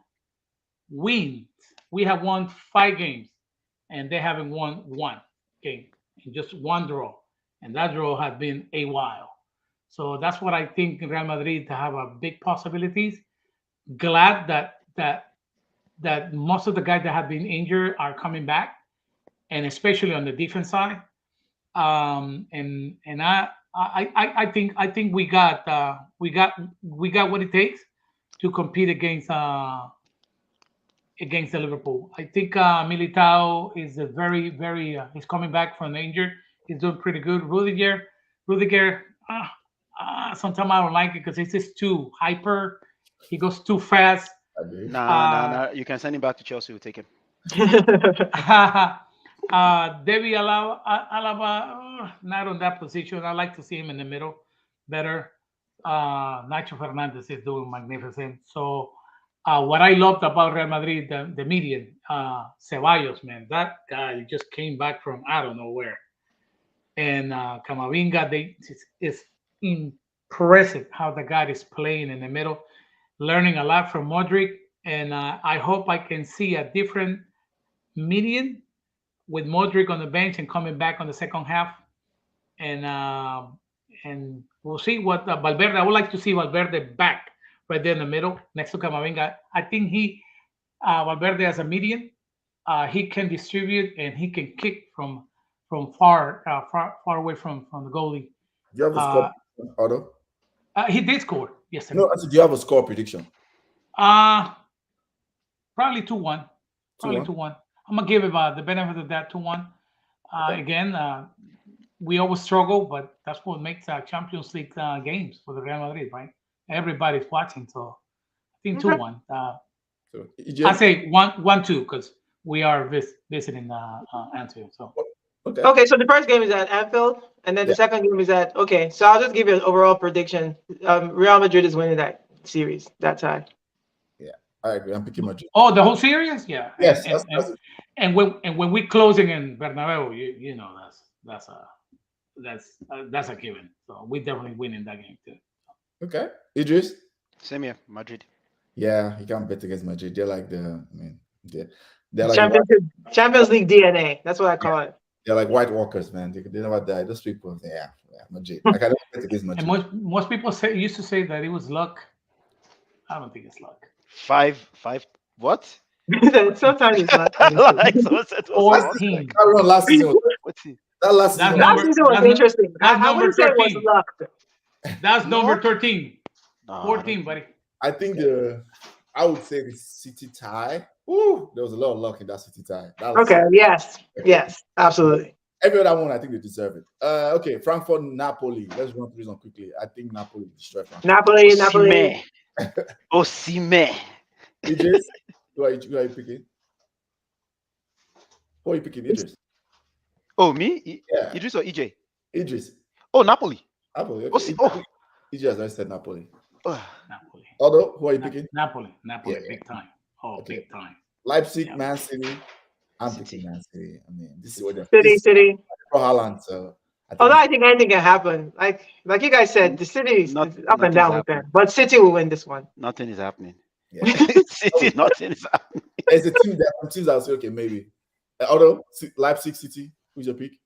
wins. We have won 5 games, and they haven't won 1 game, and just 1 draw, and that draw has been a while. So that's what I think Real Madrid to have a big possibilities. Glad that most of the guys that have been injured are coming back, and especially on the defense side. And I think we got what it takes to compete against the Liverpool. I think Militao is a very he's coming back from the injury. He's doing pretty good. Rudiger, sometimes I don't like it because he's just too hyper. He goes too fast. Nah. You can send him back to Chelsea. We'll take him. David Alaba, not on that position. I like to see him in the middle better. Nacho Fernandez is doing magnificent. So what I loved about Real Madrid, the median, Ceballos, man, that guy just came back from I don't know where. And Camavinga, it's impressive how the guy is playing in the middle, learning a lot from Modric. And I hope I can see a different median with Modric on the bench and coming back on the second half. And we'll see what Valverde. I would like to see Valverde back right there in the middle next to Camavinga. I think Valverde as a median, he can distribute and he can kick from far away from the goalie. Do you have a score, Otto? He did score yesterday. No, I said, do you have a score prediction? Probably 2-1. Probably 2-1. I'm gonna give him the benefit of that 2-1. Again, we always struggle, but that's what makes Champions League games for the Real Madrid, right? Everybody's watching, so I think 2-1. I say 1-2 because we are visiting Anfield. So okay, so the first game is at Anfield, and then the second game is at. Okay, so I'll just give you an overall prediction. Real Madrid is winning that series, that tie. I agree. I'm picking Madrid. Oh, the whole series, yeah. Yes, and when we closing in Bernabeu, you know that's a given. So we definitely winning that game too. Okay, Idris. Same here, Madrid. Yeah, you can't bet against Madrid. They're like they're like Champions League DNA. That's what I call it. They're like White Walkers, man. They never die. Those people, yeah, Madrid. I can't bet against Madrid. And most people used to say that it was luck. I don't think it's luck. 5 what? Sometimes it's not. 14. Last season. Last season was interesting. I wouldn't say it was luck. That's number 13. 14, buddy. I think I would say the City tie. Ooh, there was a lot of luck in that City tie. Okay, yes, absolutely. Every other one, I think they deserve it. Okay, Frankfurt, Napoli. Let's run through this one quickly. I think Napoli destroyed Frankfurt. Napoli. Osimhen. Idris, who are you picking? Who are you picking, Idris? Oh, me? Yeah. Idris or EJ? Idris. Oh, Napoli. Napoli. Okay. Idris, I said Napoli. Napoli. Although, who are you picking? Napoli, big time. Oh, okay. Big time. Leipzig, Man City. I'm picking Man City. I mean, this is what they're City. For Haaland, so. I think anything can happen. Like you guys said, the City is up and down with them. But City will win this one. Nothing is happening. Yeah. City, nothing is happening. There's a team that some teams I'll say, okay, maybe. Although Leipzig City, who's your pick?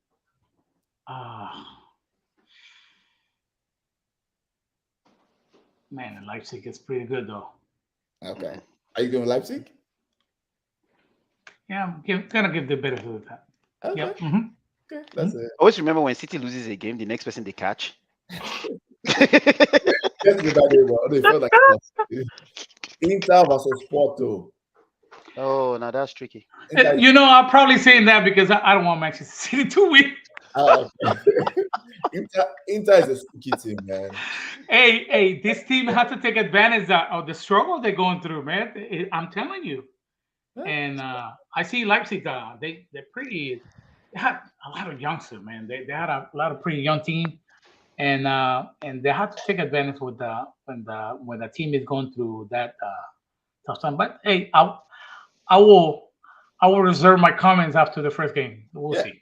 Man, Leipzig is pretty good though. Okay. Are you going Leipzig? Yeah, I'm gonna give the benefit of that. Okay. Yep. Okay, that's it. Always remember when City loses a game, the next person they catch. Inter versus Porto. Oh, now that's tricky. I'm probably saying that because I don't want Manchester City to win. Inter is a sticky team, man. Hey, this team has to take advantage of the struggle they're going through, man. I'm telling you. And I see Leipzig. They're pretty. They had a lot of youngsters, man. They had a lot of pretty young team, and they have to take advantage when the team is going through that tough time. But hey, I will I will reserve my comments after the first game. We'll see.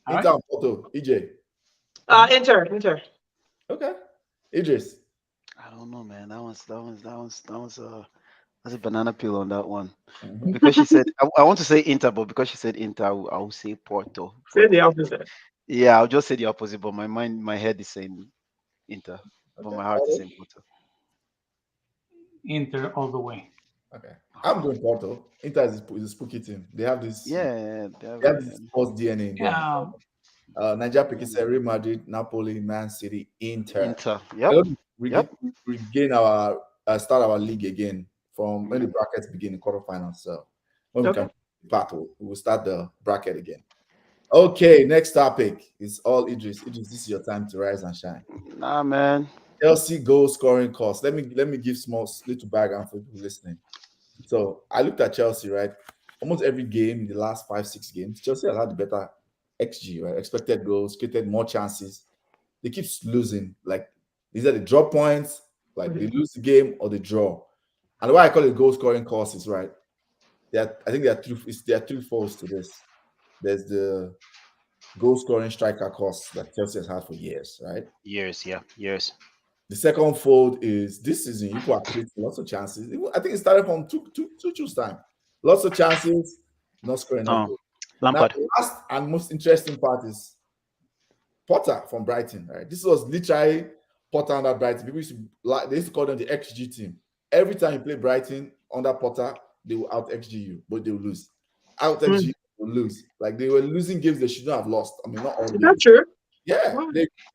Inter and Porto. EJ. Inter. Okay. Idris. I don't know, man. That's a banana peel on that one. Because she said, I want to say Inter, but because she said Inter, I will say Porto. Say the opposite. Yeah, I'll just say the opposite, but my head is saying Inter, but my heart is saying Porto. Inter all the way. Okay, I'm going Porto. Inter is a spooky team. They have this. Yeah, they have this sports DNA in them. Yeah. Nigeria Piquet said Real Madrid, Napoli, Man City, Inter. Yep. Regain our start our league again from when the brackets begin, the quarterfinals. So when we come battle, we will start the bracket again. Okay, next topic is all Idris. Idris, this is your time to rise and shine. Nah, man. Chelsea goal scoring cost. Let me give little background for people listening. So I looked at Chelsea, right? Almost every game in the last 5-6 games, Chelsea has had the better XG, right? Expected goals, created more chances. They keep losing. Like either they drop points, like they lose the game or they draw. And why I call it goal scoring cost is right. I think there are three folds to this. There's the goal scoring striker cost that Chelsea has had for years, right? Years. The second fold is this season, people are creating lots of chances. I think it started from Tuchel's time. Lots of chances, not scoring enough goals. Lampard. Now, the last and most interesting part is Potter from Brighton, right? This was literally Potter under Brighton. People they used to call them the XG team. Every time you play Brighton under Potter, they will out XG you, but they will lose. Out XG you will lose. Like they were losing games they should not have lost. I mean, not all. Is that true? Yeah,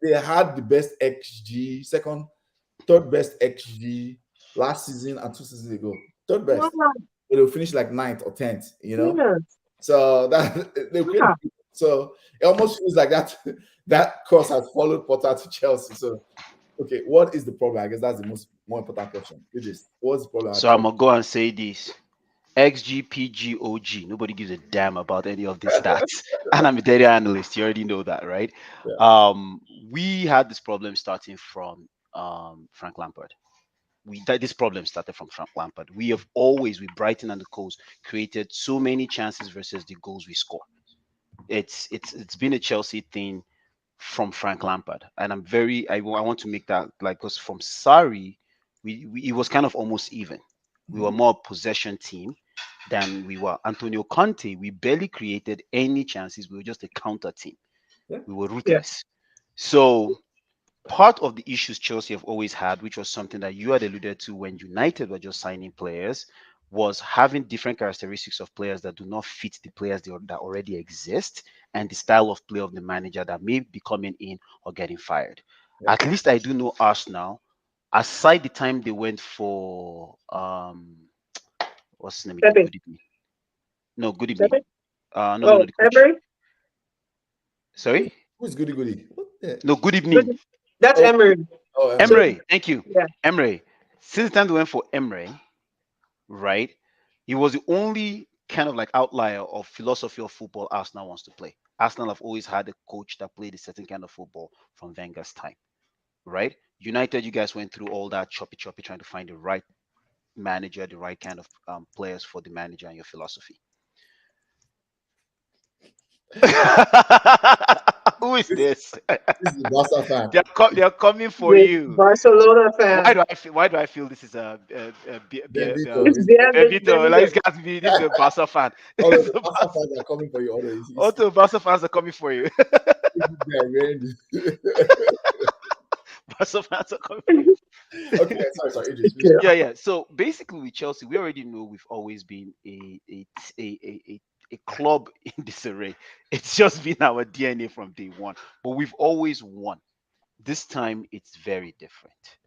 they had the best XG, third best XG last season and 2 seasons ago. Third best. But they'll finish like 9th or 10th, you know? Yeah. So so it almost feels like that course has followed Potter to Chelsea. So okay, what is the problem? I guess that's the more important question. What's the problem? So I'm gonna go and say this. XG, PG, OG. Nobody gives a damn about any of these stats. And I'm a data analyst. You already know that, right? Yeah. We had this problem starting from Frank Lampard. This problem started from Frank Lampard. We have always, with Brighton and the Coast, created so many chances versus the goals we score. It's been a Chelsea thing from Frank Lampard, and I want to make that because from Sarri, it was kind of almost even. We were more a possession team than we were. Antonio Conte, we barely created any chances. We were just a counter team. Yeah. We were ruthless. Yeah. So part of the issues Chelsea have always had, which was something that you had alluded to when United were just signing players, was having different characteristics of players that do not fit the players that already exist and the style of play of the manager that may be coming in or getting fired. Yeah. At least I do know Arsenal, aside the time they went for what's his name? Good evening. No, good evening. No. Sorry? Who's Goody? No, good evening. That's Emery. Oh, Emery, thank you. Yeah. Emery. Since the time they went for Emery, right? He was the only kind of like outlier of philosophy of football Arsenal wants to play. Arsenal have always had a coach that played a certain kind of football from Wenger's time, right? United, you guys went through all that choppy, trying to find the right manager, the right kind of players for the manager and your philosophy. Who is this? This is a Barca fan. They're coming for you. Barcelona fan. Why do I feel this is a Bevito? Like, it's got to be, this is a Barca fan. All the Barca fans are coming for you. All the Barca fans are coming for you. Barca fans are coming for you. Okay, sorry. Yeah. So basically, with Chelsea, we already know we've always been a club in disarray. It's just been our DNA from day one, but we've always won. This time it's very different.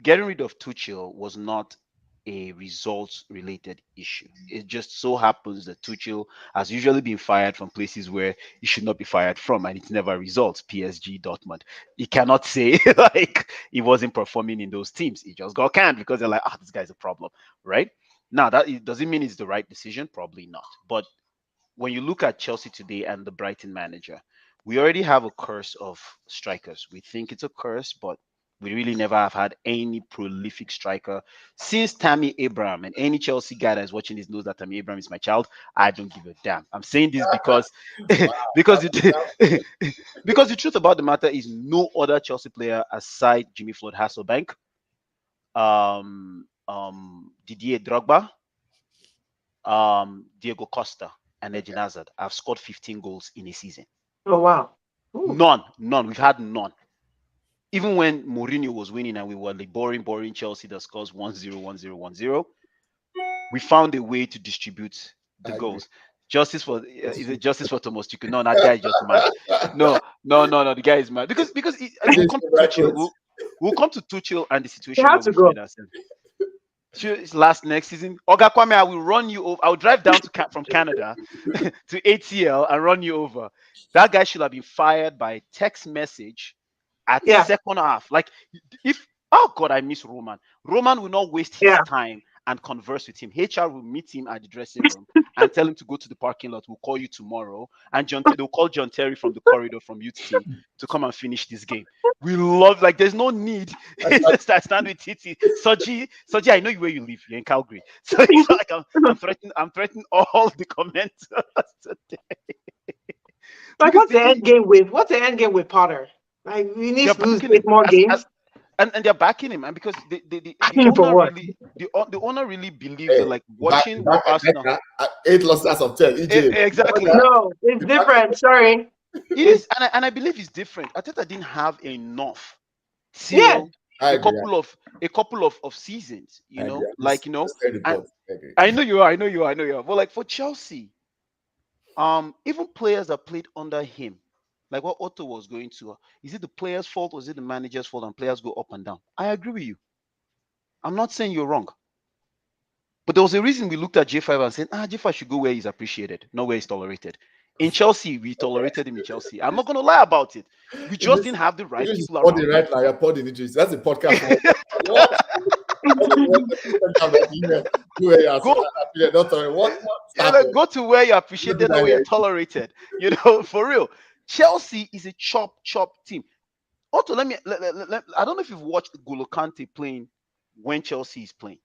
Getting rid of Tuchel was not a results related issue. It just so happens that Tuchel has usually been fired from places where he should not be fired from, and it never results. PSG, Dortmund. He cannot say like he wasn't performing in those teams. He just got canned because they're like, this guy's a problem, right? Now, that doesn't mean it's the right decision, probably not. But when you look at Chelsea today and the Brighton manager, we already have a curse of strikers. We think it's a curse, but We really never have had any prolific striker since Tammy Abraham. And any Chelsea guy that's watching this knows that Tammy Abraham is my child. I don't give a damn. I'm saying this because because because the truth about the matter is no other Chelsea player aside Jimmy Floyd Hasselbank, Didier Drogba, Diego Costa, and Eden Hazard have scored 15 goals in a season. Oh wow! Ooh. None. We've had none. Even when Mourinho was winning and we were like boring Chelsea that scores 1-0, 1-0, 1-0, we found a way to distribute the goals. Justice for is it justice for Thomas Tuchel? No, that guy is just mad. No, the guy is mad because we'll come to Tuchel. We'll come to Tuchel and the situation where we find ourselves. Next season, Oga Kwame, I will run you over. I'll drive down from Canada to ATL and run you over. That guy should have been fired by text message at second half. Like, oh God, I miss Roman. Roman will not waste his time and converse with him. HR will meet him at the dressing room and tell him to go to the parking lot. We'll call you tomorrow. And they'll call John Terry from the corridor from youth team to come and finish this game. We love, like, there's no need to stand with Titi. Soji, I know where you live. You're in Calgary. So it's like I'm threatening all the commenters today. Like, what's the end game with Potter? Like, we need to lose more games. And they're backing him, and because the owner really believes that, like, watching Arsenal 8 losses out of 10. Exactly. No, it's different. Sorry. It is, and I believe it's different. Arteta didn't have enough till a couple of seasons. I know you are. But like for Chelsea, even players that played under him, like what Otto was going to, is it the player's fault or is it the manager's fault? And players go up and down. I agree with you. I'm not saying you're wrong. But there was a reason we looked at J5 and said, J5 should go where he's appreciated, not where he's tolerated. In Chelsea, we tolerated him in Chelsea. I'm not going to lie about it. We just didn't have the right people around. Right now, you're podding. That's a podcast. Go to where you're appreciated, not where you're tolerated. For real. Chelsea is a chop team. Also, I don't know if you've watched N'Golo Kante playing when Chelsea is playing.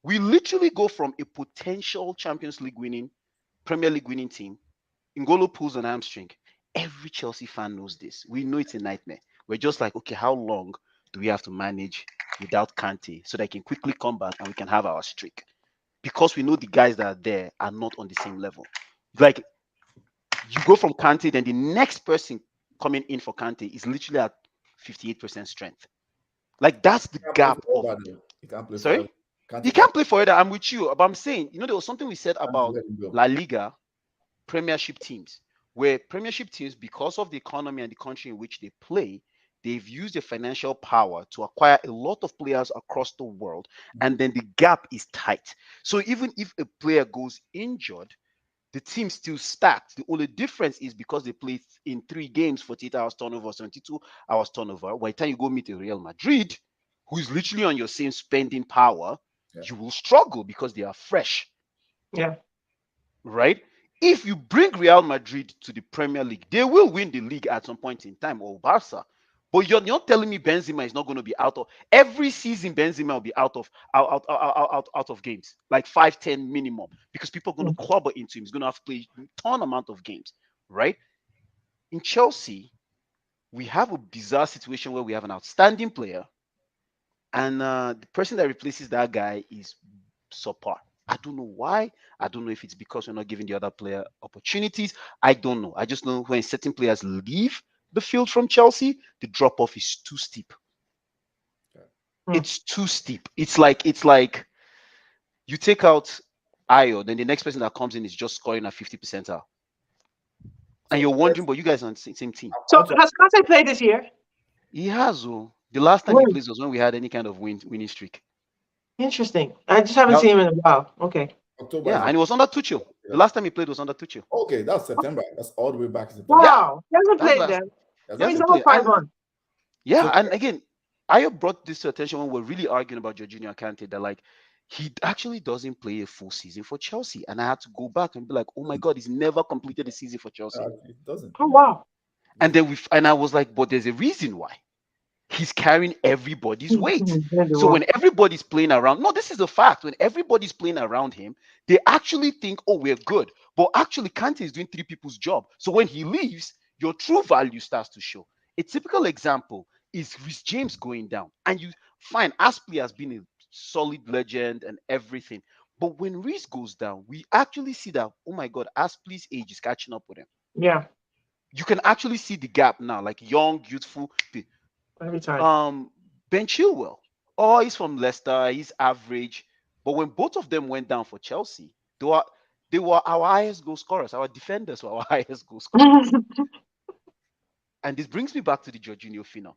We literally go from a potential Champions League winning, Premier League winning team. N'Golo pulls an hamstring. Every Chelsea fan knows this. We know it's a nightmare. We're just like, okay, how long do we have to manage without Kante so that he can quickly come back and we can have our streak? Because we know the guys that are there are not on the same level. Like, you go from Kante, then the next person coming in for Kante is literally at 58% strength. Like, that's the gap of. Sorry? He can't play for it. I'm with you. But I'm saying, there was something we said about La Liga Premiership teams, where Premiership teams, because of the economy and the country in which they play, they've used their financial power to acquire a lot of players across the world, and then the gap is tight. So even if a player goes injured, the team still stacked. The only difference is because they play in 3 games, 48 hours turnover, 72 hours turnover. By the time you go meet a Real Madrid, who is literally on your same spending power, you will struggle because they are fresh. Yeah. Right? If you bring Real Madrid to the Premier League, they will win the league at some point in time, or Barca. But you're not telling me Benzema is not going to be out of every season. Benzema will be out of games, like 5-10 minimum, because people are going to clobber into him. He's going to have to play a ton amount of games, right? In Chelsea, we have a bizarre situation where we have an outstanding player, and the person that replaces that guy is subpar. I don't know why. I don't know if it's because we're not giving the other player opportunities. I don't know. I just know when certain players leave the field from Chelsea, the drop-off is too steep. It's too steep. It's like you take out Ayo, then the next person that comes in is just scoring at 50 percentile. And you're wondering, but you guys are on the same team. So has Kante played this year? He has. The last time he played was when we had any kind of winning streak. Interesting. I just haven't seen him in a while. Okay. October. Yeah, and it was under Tuchel. Yeah. The last time he played was under Tuchel. Okay, that's September. That's all the way back to September. Wow. He hasn't played then. He's all 5 months. Yeah, and again, I brought this to attention when we're really arguing about Jorginho and Kante, that like he actually doesn't play a full season for Chelsea. And I had to go back and be like, oh my God, he's never completed a season for Chelsea. It doesn't. Oh wow. And then I was like, but there's a reason why. he's carrying everybody's weight. So when everybody's playing around, no, this is a fact. When everybody's playing around him, they actually think, oh, we're good. But actually, Kante is doing 3 people's job. So when he leaves, your true value starts to show. A typical example is Reece James going down. And you find Aspley has been a solid legend and everything. But when Reece goes down, we actually see that, oh my God, Aspley's age is catching up with him. Yeah. You can actually see the gap now, like young, youthful. Every time. Ben Chilwell. Oh, he's from Leicester. He's average. But when both of them went down for Chelsea, they were our highest goal scorers. Our defenders were our highest goal scorers. And this brings me back to the Jorginho phenom.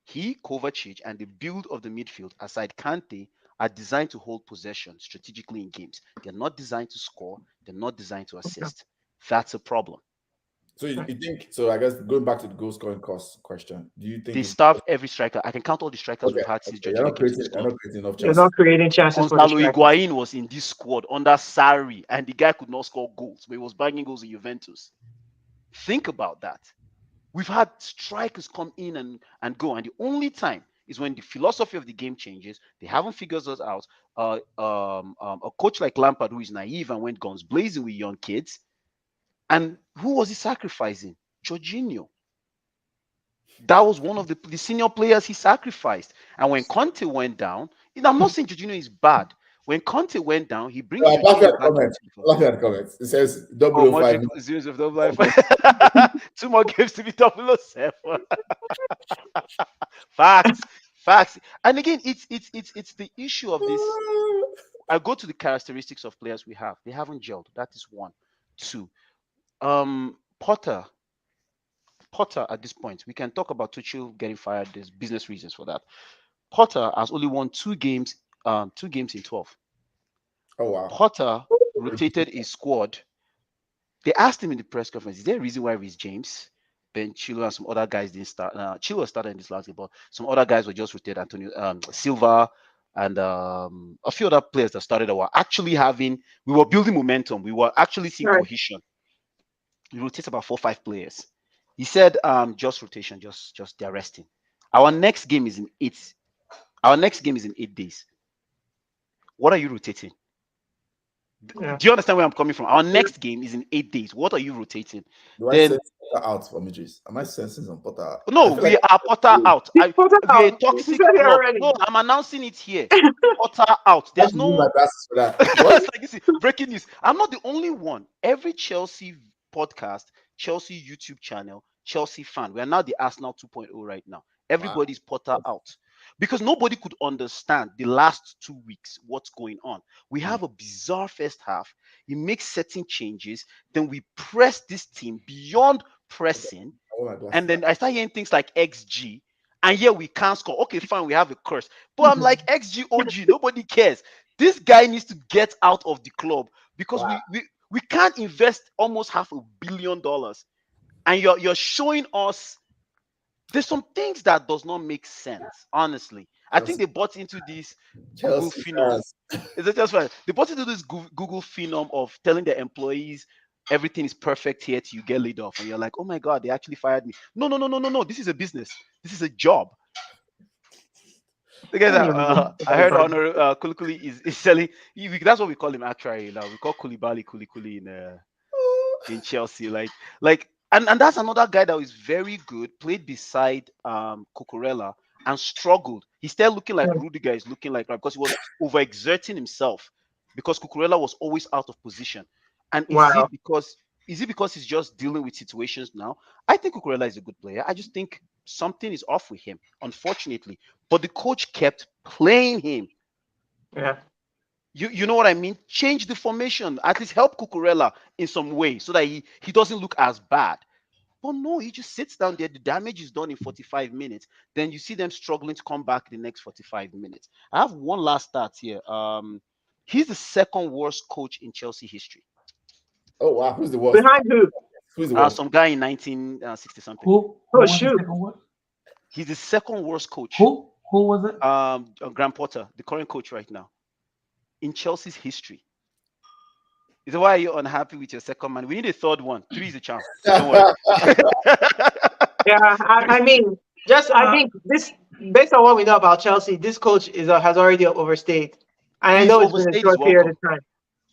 He, Kovacic, and the build of the midfield, aside Kante, are designed to hold possession strategically in games. They're not designed to score. They're not designed to assist. That's a problem. So you think, so I guess going back to the goal scoring cost question, do you think they starve every striker? I can count all the strikers we've had since Jorginho came to the squad. They're not creating chances for the strikers. Higuain was in this squad under Sarri, and the guy could not score goals, but he was banging goals in Juventus. Think about that. We've had strikers come in and go, and the only time is when the philosophy of the game changes. They haven't figured us out. A coach like Lampard, who is naive and went guns blazing with young kids, and who was he sacrificing? Jorginho. That was one of the senior players he sacrificed. And when Conte went down, I'm not saying Jorginho is bad. When Conte went down, he brings. I love that comment. It says 005. 2 more games to be 007. Facts. And again, it's the issue of this. I go to the characteristics of players we have. They haven't gelled. That is 1. 2. Potter at this point, we can talk about Tuchel getting fired. There's business reasons for that. Potter has only won 2 games in 12. Oh wow. Potter rotated his squad. They asked him in the press conference, is there a reason why Reece James, Ben Chilwell, and some other guys didn't start? Chilwell started in this last game, but some other guys were just rotated. Antonio Silva and a few other players that started were actually we were building momentum. We were actually seeing cohesion. He rotates about 4 or 5 players. He said, just rotation, just they're resting. Our next game is in 8 days. What are you rotating? Yeah. Do you understand where I'm coming from? Our next game is in 8 days. What are you rotating? Do I sense Potter out for Midges? Am I sensing some Potter out? No, we are Potter out. We're a toxic club. No, I'm announcing it here. Potter out. There's no breaking news. I'm not the only one. Every Chelsea podcast, Chelsea YouTube channel, Chelsea fan. We are now the Arsenal 2.0 right now. Everybody's Potter out. Because nobody could understand the last 2 weeks what's going on. We have a bizarre first half. He makes certain changes. Then we press this team beyond pressing. And then I start hearing things like XG. And here we can't score. Okay, fine, we have a curse. But I'm like, XG, OG, nobody cares. This guy needs to get out of the club because we can't invest almost $500 million. And you're showing us there's some things that does not make sense, honestly. I think they bought into this Google phenom. Is it just right? They bought into this Google phenom of telling their employees everything is perfect here till you get laid off. And you're like, oh my God, they actually fired me. No. This is a business. This is a job. I heard Honor Kulikuli is selling. That's what we call him actually. Now we call Koulibaly Kulikuli in Chelsea. And that's another guy that was very good, played beside Cucurella and struggled. He started looking like Rudiger is looking like, because he was overexerting himself because Cucurella was always out of position. And is it because he's just dealing with situations now? I think Cucurella is a good player. I just think something is off with him, unfortunately. But the coach kept playing him. Yeah. You know what I mean? Change the formation. At least help Cucurella in some way so that he doesn't look as bad. But no, he just sits down there. The damage is done in 45 minutes. Then you see them struggling to come back the next 45 minutes. I have one last stat here. He's the 2nd worst coach in Chelsea history. Oh, wow. Who's the worst? Behind who? Who's the worst? Some guy in 1960 something. Who? Oh, shoot. He's the 2nd worst coach. Who was it? Graham Potter, the current coach right now. In Chelsea's history. Is that why you're unhappy with your 2nd man? We need a 3rd one. 3 is a chance. Don't worry. Yeah, I mean, I think this, based on what we know about Chelsea, this coach has already overstayed, and I know it's been a short period of time.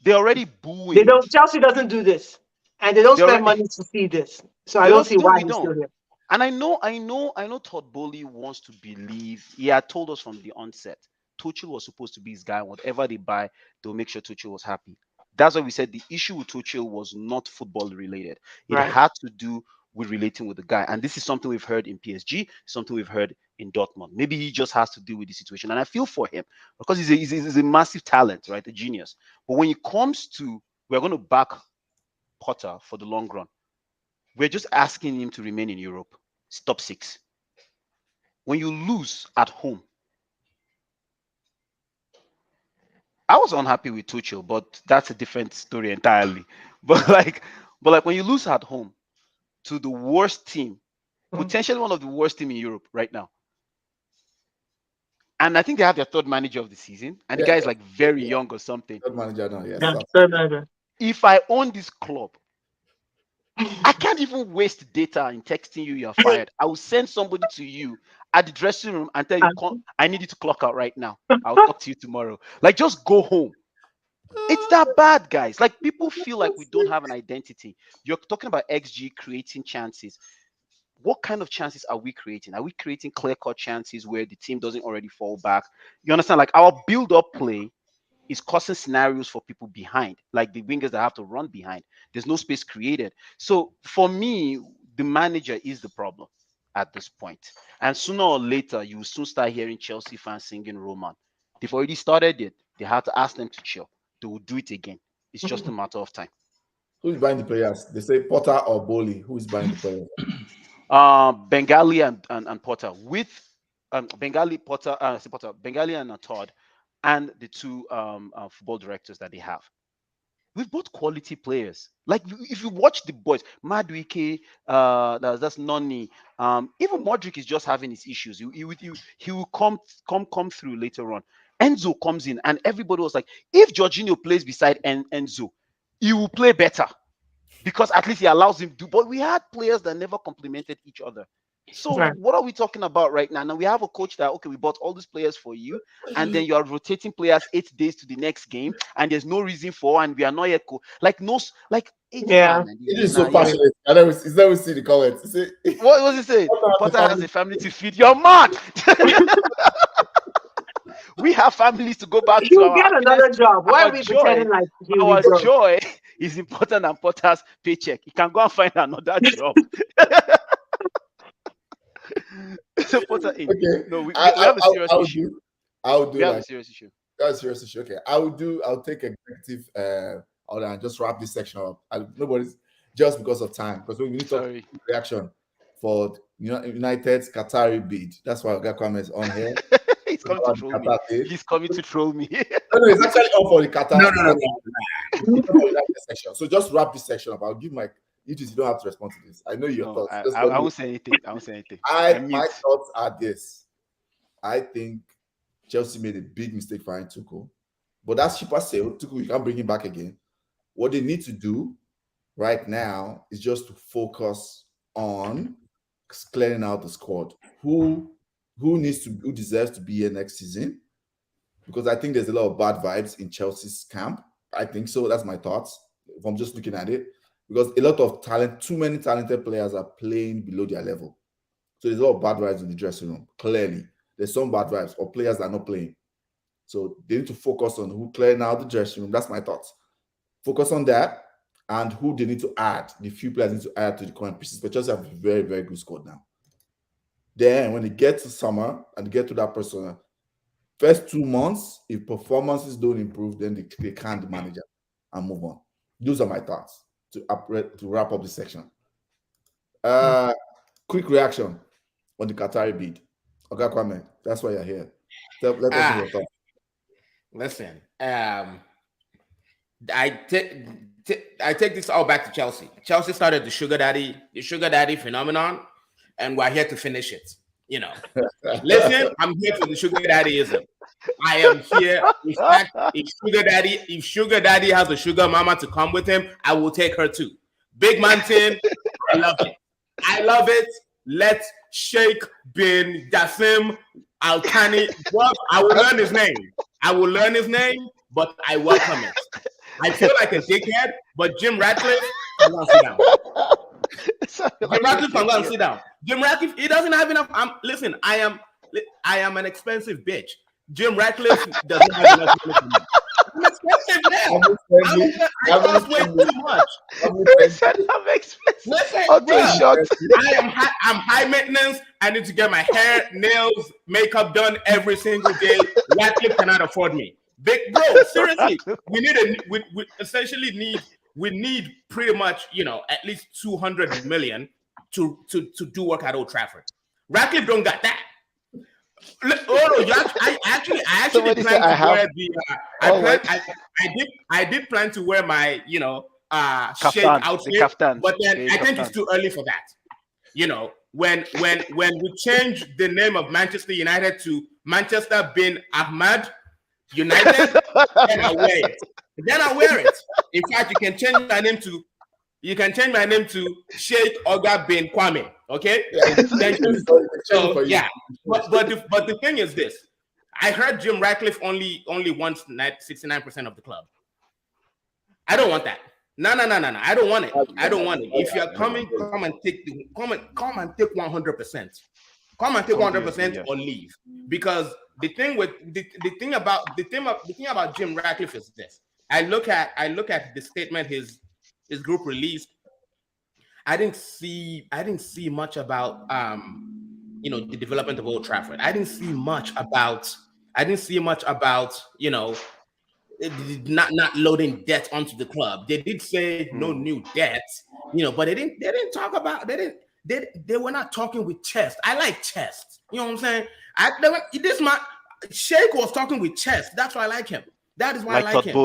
They're already booing. They don't. Chelsea doesn't do this, and they don't spend money to see this. So I don't see why he's still here. And I know Todd Bowley wants to believe. He had told us from the onset, Tuchel was supposed to be his guy. Whatever they buy, they'll make sure Tuchel was happy. That's why we said the issue with Tuchel was not football related. It had to do with relating with the guy. And this is something we've heard in PSG, something we've heard in Dortmund. Maybe he just has to deal with the situation. And I feel for him because he's a massive talent, right? A genius. But when it comes to, we're going to back Potter for the long run, we're just asking him to remain in Europe. It's top 6. When you lose at home, I was unhappy with Tuchel, but that's a different story entirely. But like when you lose at home to the worst team, potentially one of the worst team in Europe right now, and I think they have their third manager of the season, and the guy is like very young or something. Third manager now, third manager. If I own this club, I can't even waste data in texting you you're fired. I will send somebody to you at the dressing room and tell you, I need you to clock out right now. I'll talk to you tomorrow. Like, just go home. It's that bad, guys. Like, people feel like we don't have an identity. You're talking about XG creating chances. What kind of chances are we creating? Are we creating clear-cut chances where the team doesn't already fall back? You understand? Like, our build-up play is causing scenarios for people behind, like the wingers that have to run behind. There's no space created. So for me, the manager is the problem at this point. And sooner or later, you will soon start hearing Chelsea fans singing Roman. They've already started it. They have to ask them to chill. They will do it again. It's just a matter of time. Who's buying the players? They say Potter or Bowley. Who is buying the players? Bengali and Potter. With Bengali, Bengali and Todd, and the two football directors that they have. We've bought quality players. Like, if you watch the boys, Madueke, that's Noni. Even Modric is just having his issues. He will come through later on. Enzo comes in, and everybody was like, if Jorginho plays beside Enzo, he will play better because at least he allows him to. But we had players that never complemented each other. So what are we talking about right now? Now we have a coach that, okay, we bought all these players for you, and then you are rotating players 8 days to the next game, and there's no reason for, and we are not yet it is so passionate. I never see the comments. What was he saying? Potter has a family to feed. You're mad. We have families to go back to. You get another job. Why are we pretending like our joy is important than Potter's paycheck? He can go and find another job. Potter in. Okay. No, we have a serious issue. We have a serious issue. That's a serious issue. Okay. I'll take executive order and just wrap this section up. Nobody's just because of time. Because we need to talk reaction for United's Qatari bid. That's why I got comments on here. He's coming to troll me. He's coming to troll me. No, it's actually on for the Qatar. No. So just wrap this section up. I'll give my. You don't have to respond to this. I know your thoughts. I won't say anything. My thoughts are this. I think Chelsea made a big mistake firing Tuchel. But that's cheaper sale. Tuchel, you can't bring him back again. What they need to do right now is just to focus on clearing out the squad. Who deserves to be here next season? Because I think there's a lot of bad vibes in Chelsea's camp. I think so. That's my thoughts. If I'm just looking at it. Because a lot of talent, too many talented players are playing below their level. So there's a lot of bad vibes in the dressing room. Clearly, there's some bad vibes or players that are not playing. So they need to focus on who clearing out the dressing room. That's my thoughts. Focus on that and who they need to add. The few players need to add to the current pieces. But Chelsea have a very, very good squad now. Then when they get to summer and they get to that person, first 2 months, if performances don't improve, then they can the manager and move on. Those are my thoughts. To wrap up this section. Quick reaction on the Qatari bid. Okay, Kwame, that's why you're here. Let us know your thoughts. Listen, I take this all back to Chelsea. Chelsea started the sugar daddy phenomenon, and we're here to finish it. Listen, I'm here for the sugar daddyism. I am here. In fact, if sugar daddy has a sugar mama to come with him, I will take her too. Big Mountain, I love it. Let Sheikh bin Jassim Al Thani. Well, I will learn his name. But I welcome it. I feel like a dickhead, but Jim Ratcliffe, I'm gonna sit down. Jim Ratcliffe, I'm gonna sit down. Jim Ratcliffe, he doesn't have enough. Listen, I am an expensive bitch. Jim Ratcliffe doesn't have enough money for me. I'm expensive now. I cost way too much. I'm expensive. Listen, I'm high maintenance. I need to get my hair, nails, makeup done every single day. Ratcliffe cannot afford me. Big bro, seriously, we essentially need pretty much, at least 200 million to do work at Old Trafford. Ratcliffe don't got that. I actually plan to wear I did plan to wear my Sheikh outfit, but then I think it's too early for that. When we changed the name of Manchester United to Manchester bin Ahmad United, then I wear it. In fact, you can change my name to Sheikh Oga bin Kwame. Okay. So yeah, but the thing is this: I heard Jim Ratcliffe only wants 69% of the club. I don't want that. No. I don't want it. If you're coming, come and take 100%. Come and take 100% or leave. Because the thing about Jim Ratcliffe is this: I look at the statement his group released. I didn't see much about the development of Old Trafford. I didn't see much about not loading debt onto the club. They did say no new debt, but they didn't talk about they were not talking with chest. I like chest. You know what I'm saying? Sheikh was talking with chest. That's why I like him. That is why I like him.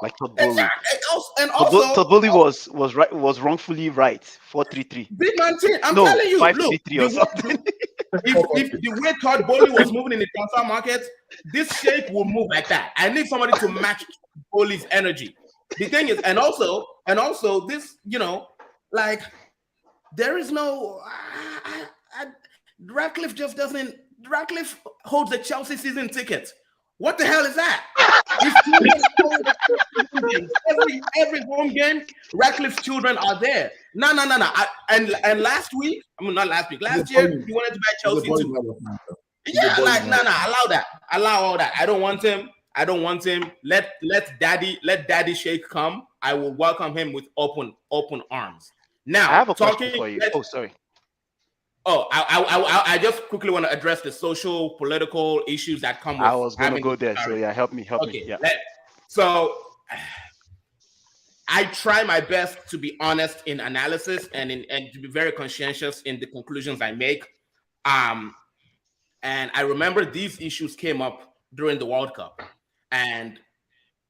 Like Todd Bowley. And also, Todd Bowley was wrongfully right. 4-3-3. Big man team. I'm telling you, 5-3-3 or something. If the way Todd Bowley was moving in the transfer market, this Sheikh will move like that. I need somebody to match Bowley's energy. The thing is, and also this, there is no. Ratcliffe just doesn't. Ratcliffe holds the Chelsea season ticket. What the hell is that? Every home game, Ratcliffe's children are there. No. And last week, last year, he wanted to buy Chelsea too. Yeah, allow that. Allow all that. I don't want him. Let Daddy Sheikh come. I will welcome him with open arms. Now, I have a question for you. Oh, sorry. Oh, I just quickly want to address the social, political issues that come with. I was going to go there, so yeah, help me. Yeah. So, I try my best to be honest in analysis and to be very conscientious in the conclusions I make. And I remember these issues came up during the World Cup, and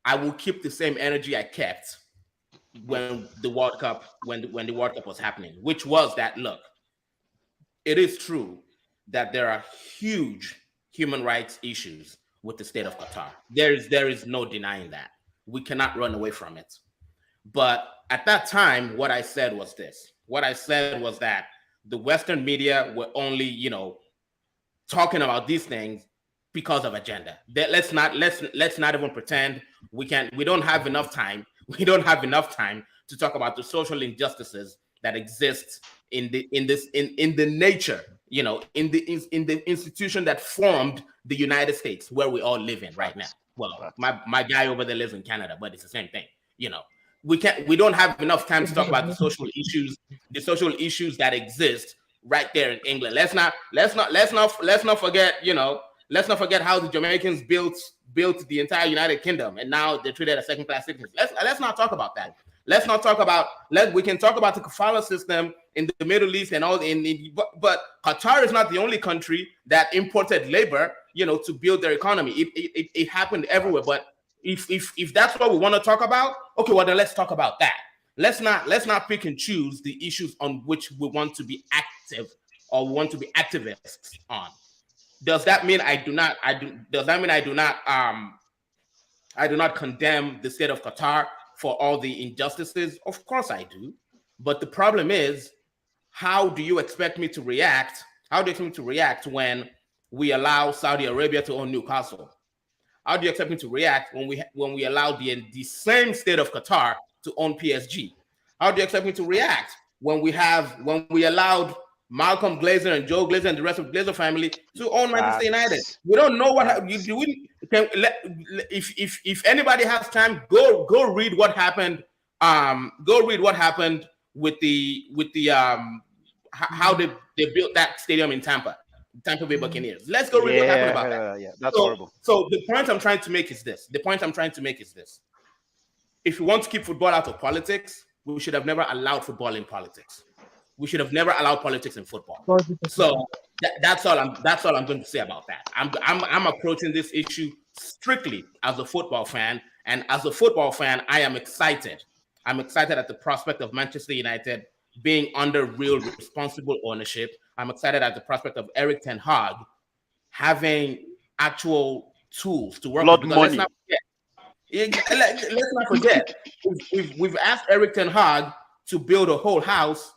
I will keep the same energy I kept when the World Cup was happening, which was that look. It is true that there are huge human rights issues with the state of Qatar. There is no denying that. We cannot run away from it. But at that time, what I said was this. What I said was that the Western media were only, talking about these things because of agenda. Let's not even pretend we don't have enough time. We don't have enough time to talk about the social injustices that exist in the nature, in the institution that formed the United States, where we all live in right now. Well, my guy over there lives in Canada, but it's the same thing. We don't have enough time to talk about the social issues that exist right there in England. Let's not forget, let's not forget how the Jamaicans built the entire United Kingdom, and now they're treated as second-class citizens. Let's not talk about that. Let's not talk about. We can talk about the kafala system in the Middle East and all. But Qatar is not the only country that imported labor, to build their economy. It happened everywhere. But if that's what we want to talk about, okay, well then let's talk about that. Let's not pick and choose the issues on which we want to be active or we want to be activists on. Does that mean I do not condemn the state of Qatar for all the injustices? Of course I do. But the problem is, how do you expect me to react How do you expect me to react when we allow Saudi Arabia to own Newcastle? How do you expect me to react when we allow the same state of Qatar to own PSG? How do you expect me to react when we allowed Malcolm Glazer and Joe Glazer and the rest of the Glazer family to own Manchester United? We don't know what you do. If anybody has time, go read what happened. Go read what happened with the how they built that stadium in Tampa Bay Buccaneers. Let's go read what happened about that. Yeah, that's horrible. So the point I'm trying to make is this. If you want to keep football out of politics, we should have never allowed football in politics. We should have never allowed politics in football. So that's all I'm going to say about that. I'm approaching this issue strictly as a football fan, and as a football fan, I am excited. I'm excited at the prospect of Manchester United being under real responsible ownership. I'm excited at the prospect of Erik ten Hag having actual tools to work with. Let's not forget. We've asked Erik ten Hag to build a whole house,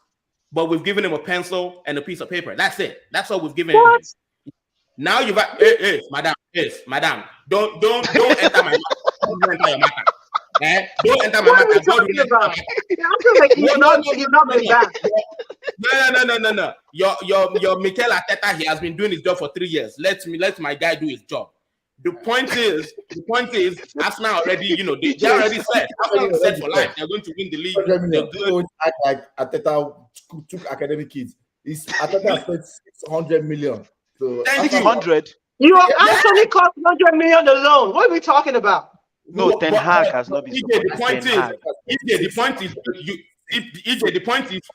but we've given him a pencil and a piece of paper. That's it. That's all we've given him. Now you've got, madam, don't enter my mouth. Don't enter your mouth. Don't enter my mouth. No. Your Mikel Arteta, he has been doing his job for 3 years. Let my guy do his job. The point is, Arsenal already, they already said for life. They're going to win the league. They're good. Like Arteta took academic kids. Arteta spent 600 million. So 600. You actually cost 100 million alone. What are we talking about? No, Ten Hag has not been. The point is,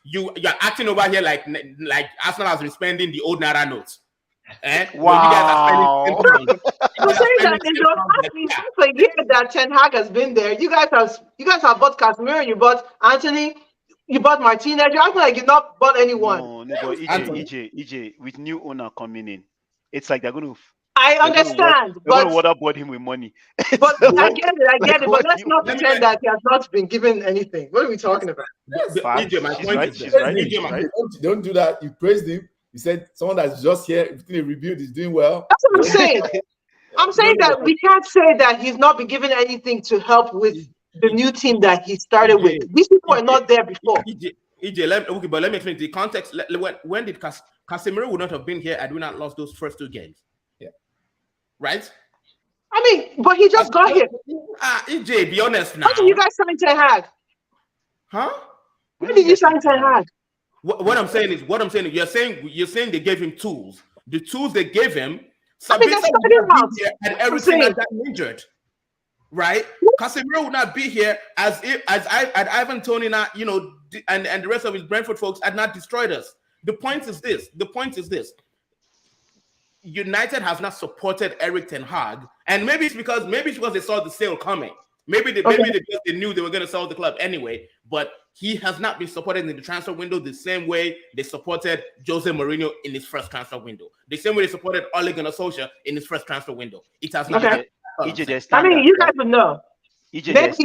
you're acting over here like Arsenal has been spending the old Naira notes. Wow. You're saying that in your year that Ten Hag has been there. You guys have bought Casemiro, you bought Anthony, you bought Martinez. You're acting like you've not bought anyone. No, but EJ, with new owner coming in, it's like they're going to. I understand, but waterboard him with money. But I get it. But let's not pretend that he has not been given anything. What are we talking about? EJ, my point is right. Don't do that. You praised him. You said someone that's just here, everything reviewed is doing well. That's what I'm saying. I'm saying that we can't say that he's not been given anything to help with the new team that he started with. These people were not there before. EJ, but let me explain the context. When did Casemiro would not have been here had we not lost those first 2 games? Yeah. Right? I mean, but he just got here. EJ, be honest now. How did you guys sign Ten Hag? Huh? When did you sign Ten Hag? What I'm saying is, you're saying they gave him tools. The tools they gave him, Sabitzer and everything that got injured, right? Casemiro would not be here as Ivan Toney, and the rest of his Brentford folks had not destroyed us. The point is this. United has not supported Erik ten Hag, and maybe it's because they saw the sale coming. Maybe they knew they were going to sell the club anyway, but he has not been supported in the transfer window the same way they supported Jose Mourinho in his first transfer window. The same way they supported Ole Gunnar Solskjaer in his first transfer window. It has not been. I mean, you guys would know. You guys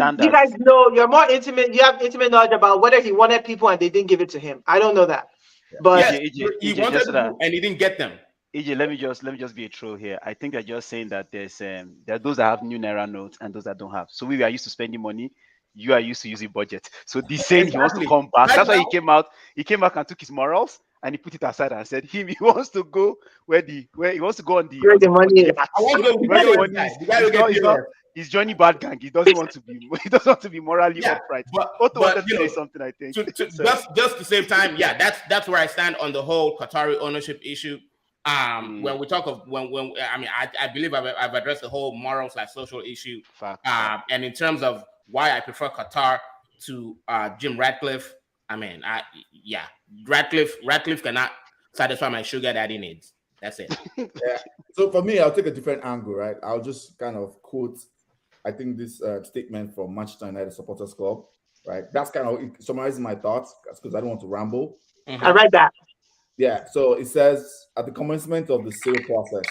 know, you're more intimate. You have intimate knowledge about whether he wanted people and they didn't give it to him. I don't know that. But he wanted them and he didn't get them. EJ, let me just be a troll here. I think they're just saying that there are those that have new Naira notes and those that don't have. So we are used to spending money. You are used to using budget. So this saying he wants to come back. That's why he came out. He came back and took his morals and he put it aside and said he wants to go where he wants to go on the where the money is. He's joining bad gang. He doesn't want to be. He doesn't want to be morally upright. But Otto wanted to say something. I think. Just the same time, that's where I stand on the whole Qatari ownership issue. When we talk of I believe I've addressed the whole moral/social issue. And in terms of why I prefer Qatar to Jim Ratcliffe, Ratcliffe cannot satisfy my sugar daddy needs. That's it. Yeah. So for me, I'll take a different angle, right? I'll just kind of quote, I think this statement from Manchester United Supporters Club, right? That's kind of summarizing my thoughts because I don't want to ramble. I read that. Yeah, so it says at the commencement of the sale process,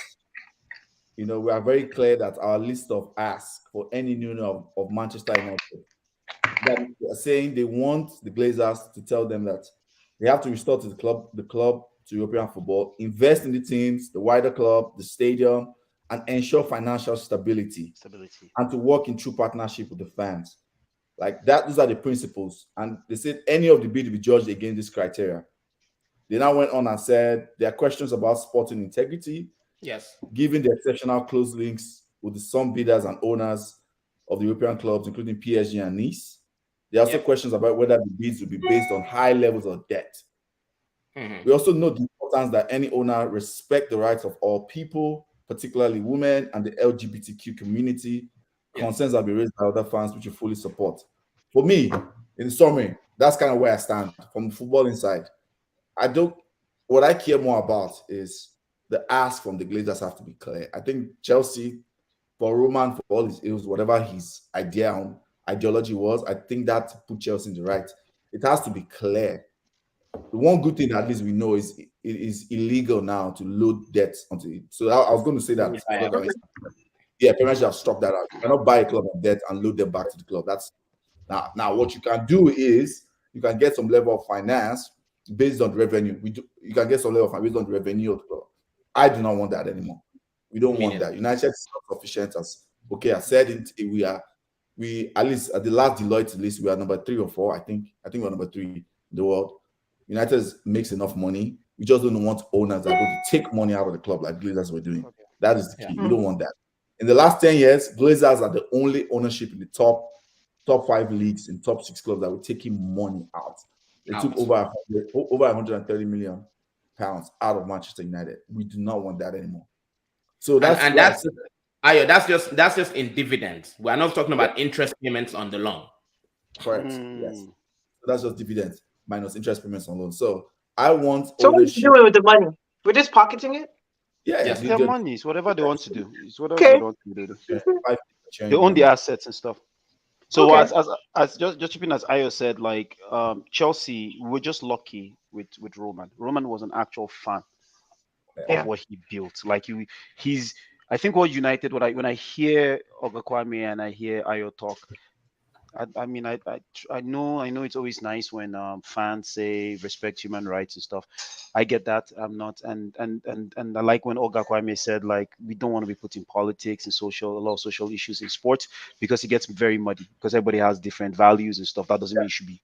we are very clear that our list of asks for any union of Manchester United, that they are saying they want the Glazers to tell them that they have to restore to the club to European football, invest in the teams, the wider club, the stadium, and ensure financial stability. And to work in true partnership with the fans. Like that, those are the principles. And they said any of the bid will be judged against this criteria. They now went on and said there are questions about sporting integrity. Yes. Given the exceptional close links with some bidders and owners of the European clubs, including PSG and Nice. There are also questions about whether the bids will be based on high levels of debt. We also note the importance that any owner respect the rights of all people, particularly women and the LGBTQ community. Concerns have been raised by other fans, which you fully support. For me, in summary, that's kind of where I stand from the football inside. What I care more about is the ask from the Glazers have to be clear. I think Chelsea, for Roman, for all his ills, whatever his ideology was, I think that put Chelsea in the right. It has to be clear. The one good thing at least we know is it is illegal now to load debts onto it. So I was going to say that. Yeah, parents have struck that out. You cannot buy a club on debt and load them back to the club. That's now what you can do is you can get some level of finance based on revenue. You can get some level of finance based on the revenue of the club. I do not want that anymore. We don't want that. United is not sufficient as I said it. We at least at the last Deloitte list, we are number 3 or 4. I think we're number 3 in the world. United makes enough money. We just don't want owners that are going to take money out of the club like Glazers were doing. That is the key. We don't want that. In the last 10 years, Glazers are the only ownership in the top 5 leagues and top 6 clubs that were taking money out. They took over 130 million pounds out of Manchester United. We do not want that anymore. So that's just in dividends. We are not talking about interest payments on the loan. Correct. Yes. So that's just dividends minus interest payments on loans. So I want. So what are you doing with the money? We're just pocketing it. Yeah, it's their money. It's whatever they want to do. It's whatever they want to do. They own the assets and stuff. So as just chipping as Ayo said, like Chelsea, we were just lucky with Roman. Roman was an actual fan of what he built. Like he's. I think what United. When I hear Ogakwame and I hear Ayo talk, I mean I know it's always nice when fans say respect human rights and stuff. I get that. I'm not and I like when Ogakwame said like we don't want to be put in politics and a lot of social issues in sports because it gets very muddy because everybody has different values and stuff. That doesn't mean you should be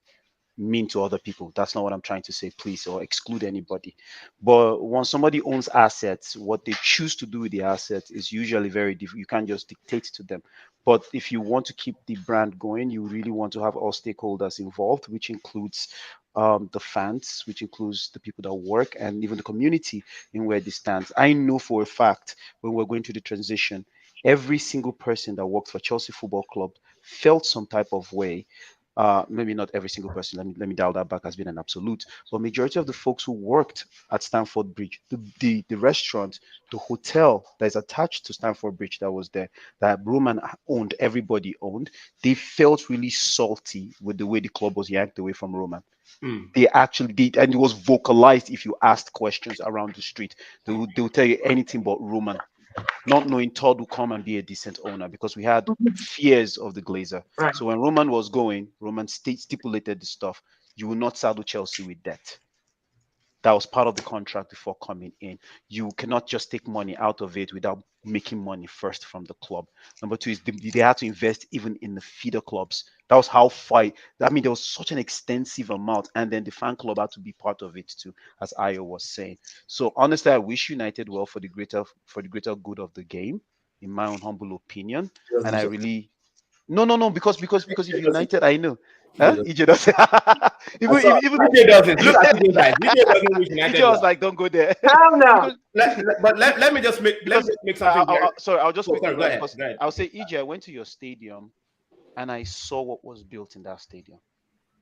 mean to other people. That's not what I'm trying to say, please, or exclude anybody. But when somebody owns assets, what they choose to do with the assets is usually very different. You can't just dictate to them. But if you want to keep the brand going, you really want to have all stakeholders involved, which includes the fans, which includes the people that work, and even the community in where this stands. I know for a fact when we're going through the transition, every single person that worked for Chelsea Football Club felt some type of way. Maybe not every single person. Let me dial that back as being an absolute. But majority of the folks who worked at Stamford Bridge, the restaurant, the hotel that is attached to Stamford Bridge that was there, that Roman owned, everybody owned, they felt really salty with the way the club was yanked away from Roman. They actually did, and it was vocalized. If you asked questions around the street, they will tell you anything but Roman. Not knowing Todd would come and be a decent owner because we had fears of the Glazer. Right. So when Roman was going, Roman stipulated the stuff. You will not saddle Chelsea with debt. That was part of the contract before coming in. You cannot just take money out of it without making money first from the club. Number 2 is they had to invest even in the feeder clubs. That was how far. I mean, there was such an extensive amount, and then the fan club had to be part of it too, as Ayo was saying. So honestly, I wish United well for the greater good of the game, in my own humble opinion. And I really no because if United, I know. EJ doesn't. Even EJ doesn't. Look at EJ guys. EJ doesn't wish United. EJ was like, "Don't go there." Hell no. Let me just make something. I'll just go ahead. I'll say, EJ, I went to your stadium, and I saw what was built in that stadium.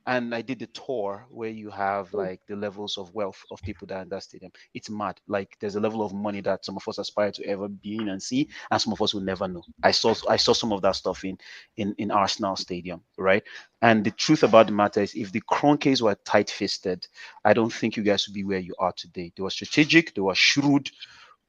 And I did the tour where you have like the levels of wealth of people that are in that stadium. It's mad. Like there's a level of money that some of us aspire to ever be in and see, and some of us will never know. I saw some of that stuff in Arsenal Stadium, right? And the truth about the matter is, if the Kroenkes were tight-fisted, I don't think you guys would be where you are today. They were strategic, they were shrewd,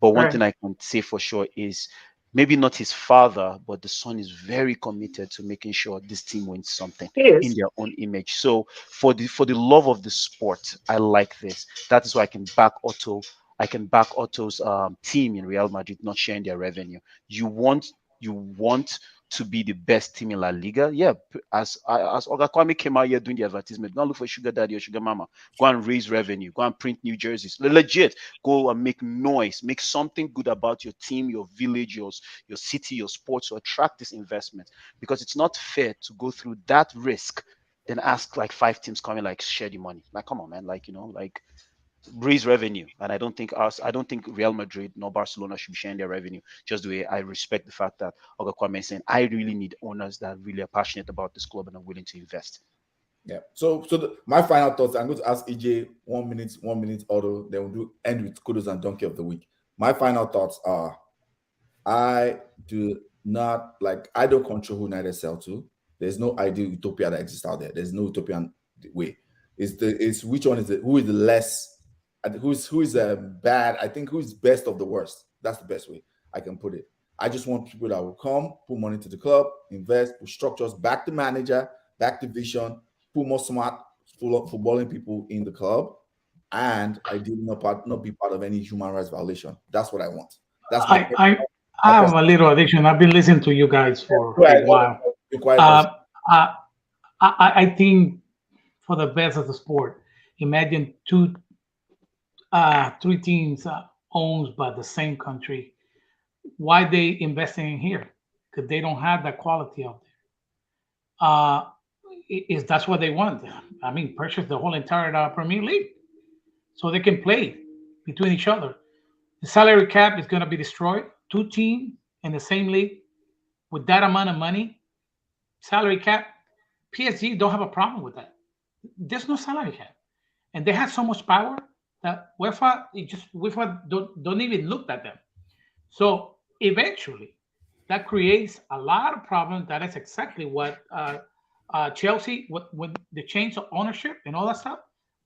but one thing I can say for sure is maybe not his father, but the son is very committed to making sure this team wins something Yes. in their own image. So for the love of the sport, I like this. That is why I can back Otto. I can back Otto's team in Real Madrid not sharing their revenue. You want to be the best team in La Liga. Yeah, as Oga Kwame came out here doing the advertisement, go and look for sugar daddy or sugar mama. Go and raise revenue. Go and print new jerseys. Legit, go and make noise. Make something good about your team, your village, your city, your sports to attract this investment. Because it's not fair to go through that risk, then ask like 5 teams coming like share the money. Like, come on, man. Like, like raise revenue. And I don't think Real Madrid nor Barcelona should be sharing their revenue. Just the way I respect the fact that Oga Kwame is saying I really need owners that really are passionate about this club and are willing to invest. Yeah. So my final thoughts. I'm going to ask EJ 1 minute, Otto. Then we'll end with Kudos and Donkey of the week. My final thoughts are: I don't control who United sell to. There's no ideal utopia that exists out there. There's no utopian way. It's which one is who is the less. Who is bad? I think who is best of the worst. That's the best way I can put it. I just want people that will come, put money to the club, invest, put structures, back the manager, back the vision, put more smart footballing people in the club, and I did not be part of any human rights violation. That's what I want. That's I have a little addiction. I've been listening to you guys for a while. I think for the best of the sport, imagine 3 teams owned by the same country. Why they investing in here? Because they don't have that quality out there. That's what they want. I mean, purchase the whole entire Premier League so they can play between each other. The salary cap is going to be destroyed. 2 teams in the same league with that amount of money, salary cap. PSG don't have a problem with that. There's no salary cap, and they have so much power that UEFA don't even look at them. So eventually, that creates a lot of problems. That is exactly what Chelsea, when the change of ownership and all that stuff.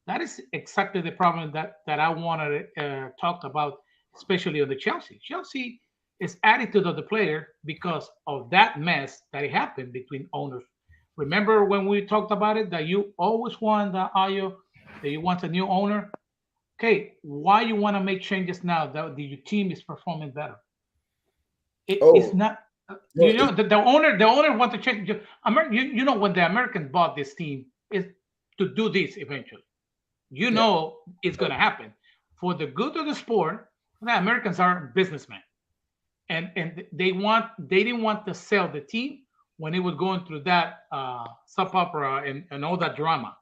That is exactly the problem that I wanted to talk about, especially on the Chelsea. Chelsea is attitude of the player because of that mess that happened between owners. Remember when we talked about it that you always want that you want a new owner. Okay, why you want to make changes now that your team is performing better? It's not. The owner want to change. When the Americans bought this team is to do this eventually. It's going to happen for the good of the sport. The Americans are businessmen, and they didn't want to sell the team when it was going through that soap opera and all that drama.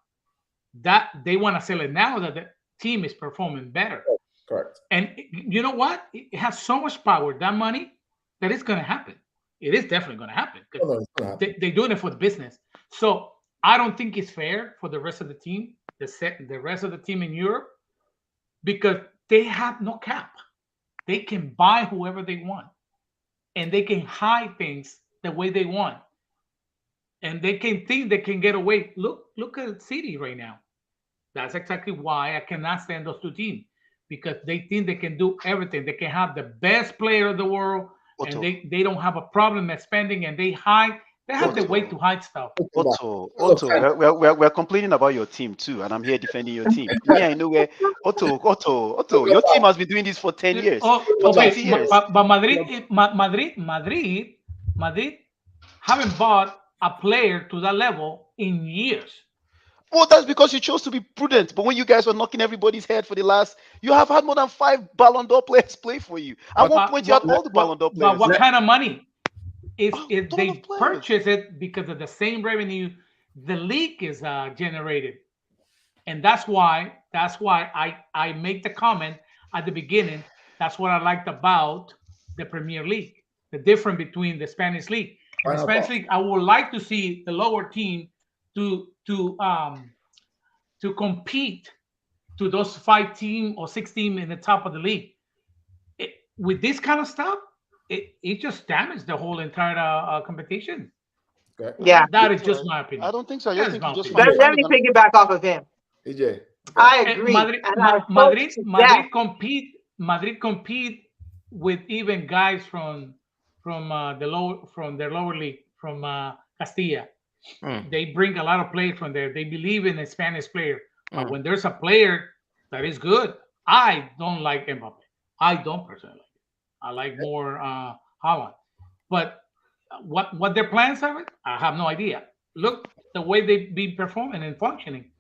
That they want to sell it now that the team is performing better. Correct. And you know what? It has so much power, that money, that it's going to happen. It is definitely going to happen because they're doing it for the business. So I don't think it's fair for the rest of the team, the rest of the team in Europe, because they have no cap. They can buy whoever they want, and they can hide things the way they want, and they can think they can get away. Look at City right now. That's exactly why I cannot stand those 2 teams, because they think they can do everything. They can have the best player of the world, and they don't have a problem at spending, and they hide. They have the way to hide stuff. Otto, we're complaining about your team too, and I'm here defending your team. Me, I know where Otto, your team has been doing this for 10 years, for 20 years. But Madrid haven't bought a player to that level in years. Well, that's because you chose to be prudent. But when you guys were knocking everybody's head for you have had more than 5 Ballon d'Or players play for you. I won't point out all the Ballon d'Or players. But what kind of money? If they purchase it because of the same revenue the league is generated, and that's why I make the comment at the beginning. That's what I liked about the Premier League. The difference between the Spanish league. In the Spanish league, I would like to see the lower team to compete to those 5 team or 6 team in the top of the league. With this kind of stuff, it just damaged the whole entire competition. Okay. Yeah, that is just my opinion. I don't think so. Let me piggyback off of him. EJ. I agree. Madrid compete with even guys from from their lower league from Castilla. They bring a lot of players from there. They believe in a Spanish player. But when there's a player that is good, I don't like Mbappe. I don't personally like it. I like more Haaland. But what their plans are, I have no idea. Look the way they've been performing and functioning,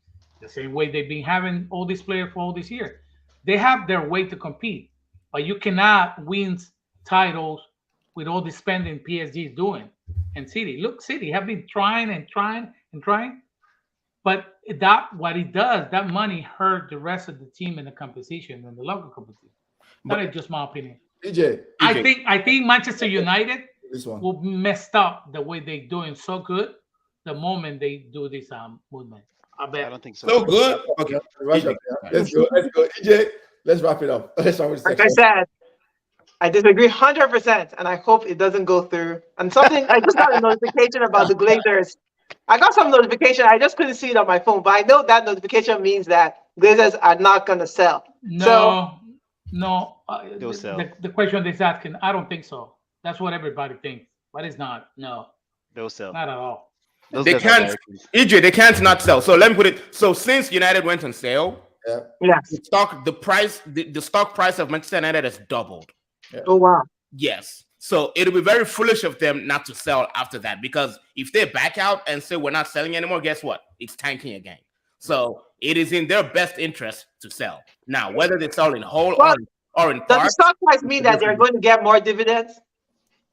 the same way they've been having all these players for all this year. They have their way to compete, but you cannot win titles with all the spending PSG is doing. And City, look, City have been trying and trying and trying, but what it does, that money hurt the rest of the team in the competition and the local competition. That is just my opinion. EJ. I think Manchester United will be messed up the way they're doing so good the moment they do this movement. I don't think so. So good. Okay. Let's go. EJ, let's wrap it up. Like I said, I disagree 100%, and I hope it doesn't go through. And something, I just got a notification about the Glazers. I got some notification. I just couldn't see it on my phone, but I know that notification means that Glazers are not going to sell. No. They'll sell. The question is asking, I don't think so. That's what everybody thinks, but it's not. No. They'll sell. Not at all. They can't. EJ, they can't not sell. So let me put it. So since United went on sale, the stock price of Manchester United has doubled. Yeah. Oh wow. Yes. So it'll be very foolish of them not to sell after that, because if they back out and say we're not selling anymore, guess what? It's tanking again. So it is in their best interest to sell. Now, whether they sell in whole or in part. Does the stock price mean that they're going to get more dividends?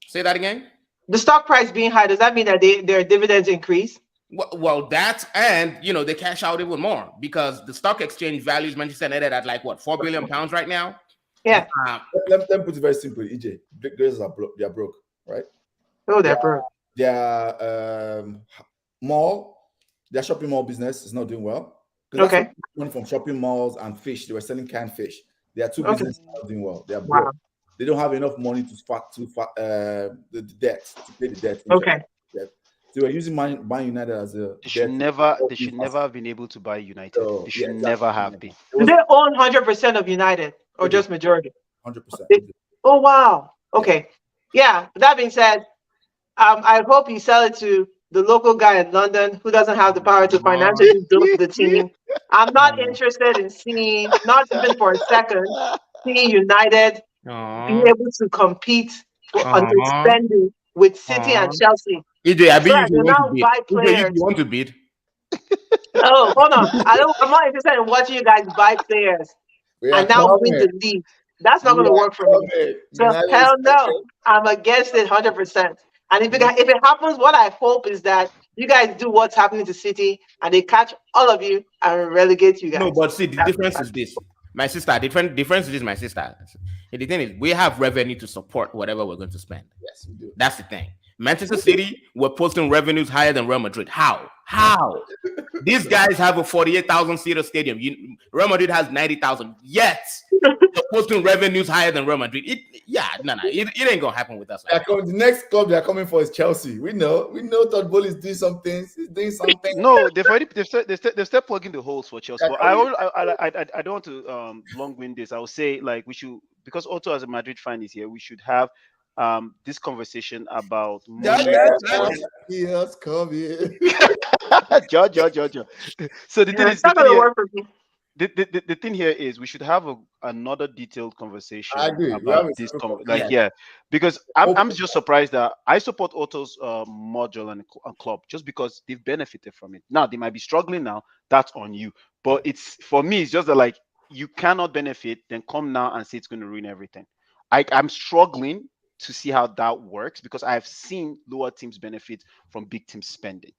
Say that again? The stock price being high, does that mean that their dividends increase? Well, that, and they cash out even more, because the stock exchange values Manchester United at like what, £4 billion right now? Yeah. Let me put it very simply, EJ. Glazers are broke. They're broke, right? Oh, they're broke. Their their shopping mall business is not doing well. Okay. Money from shopping malls and fish. They were selling canned fish. Their two businesses are not doing well. They are broke. Wow. They don't have enough money to the debt, to pay the debt. Okay. They were using Man United as a. They should never have been able to buy United. They should never have been. Do they own 100% of United or just majority? 100%. Oh wow. Okay. Yeah. That being said, I hope you sell it to the local guy in London who doesn't have the power to financially build the team. I'm not interested in seeing, not even for a second, seeing United be able to compete on the spending with City and Chelsea. EJ, I bet you want to bid. Oh, hold on. I'm not interested in watching you guys buy players and now win the league. That's not going to work for me. So hell no. I'm against it 100%. And if it happens, what I hope is that you guys do what's happening to City and they catch all of you and relegate you guys. No, but see, the difference is this. My sister, difference is this, my sister. The thing is, we have revenue to support whatever we're going to spend. Yes, we do. That's the thing. Manchester City were posting revenues higher than Real Madrid. How? These guys have a 48,000 seater stadium. Real Madrid has 90,000. Yet they're posting revenues higher than Real Madrid. It ain't gonna happen with us. The next club they're coming for is Chelsea. We know Todd Bowley is doing something. He's doing something. No, they've started plugging the holes for Chelsea. But I don't want to long-wind this. I will say, like, we should, because Otto as a Madrid fan is here, we should have this conversation about Yes, come here. George. So the thing is, the thing here is we should have another detailed conversation about this. Because I'm just surprised that I support Otto's module and club just because they've benefited from it. Now they might be struggling now. That's on you. But for me, it's just that, like, you cannot benefit, then come now and say it's going to ruin everything. I'm struggling to see how that works because I have seen lower teams benefit from big team spending.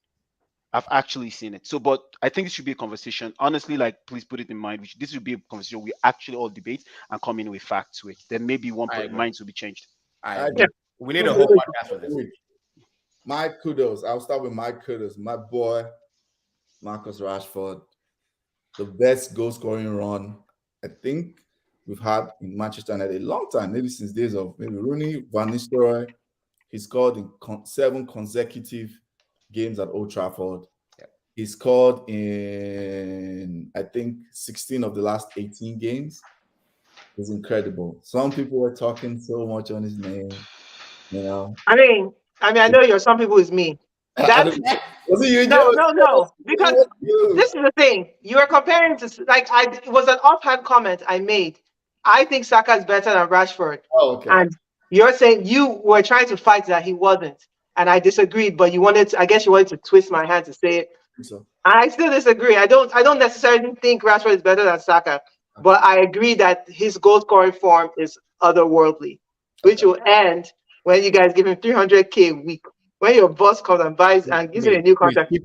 I've actually seen it. So, but I think this should be a conversation. Honestly, like, please put it in mind. This should be a conversation we actually all debate and come in with facts to it. Then maybe minds will be changed. We need a whole podcast for this. My kudos. I'll start with my kudos. My boy, Marcus Rashford, the best goal scoring run I think we've had in Manchester United a long time, maybe since days of maybe Rooney, Van Nistelrooy. He scored in 7 consecutive games at Old Trafford. He scored in, I think, 16 of the last 18 games. It's incredible. Some people were talking so much on his name. You know. I mean, I know you're some people is me. That's was it you? No. Because this is the thing. You are comparing to it was an offhand comment I made. I think Saka is better than Rashford. Oh, okay. And you're saying you were trying to fight that he wasn't. And I disagreed, but I guess you wanted to twist my hand to say it. So. I still disagree. I don't necessarily think Rashford is better than Saka, but I agree that his goal scoring form is otherworldly, which will end when you guys give him 300K a week. When your boss comes and buys and gives him a new contract, please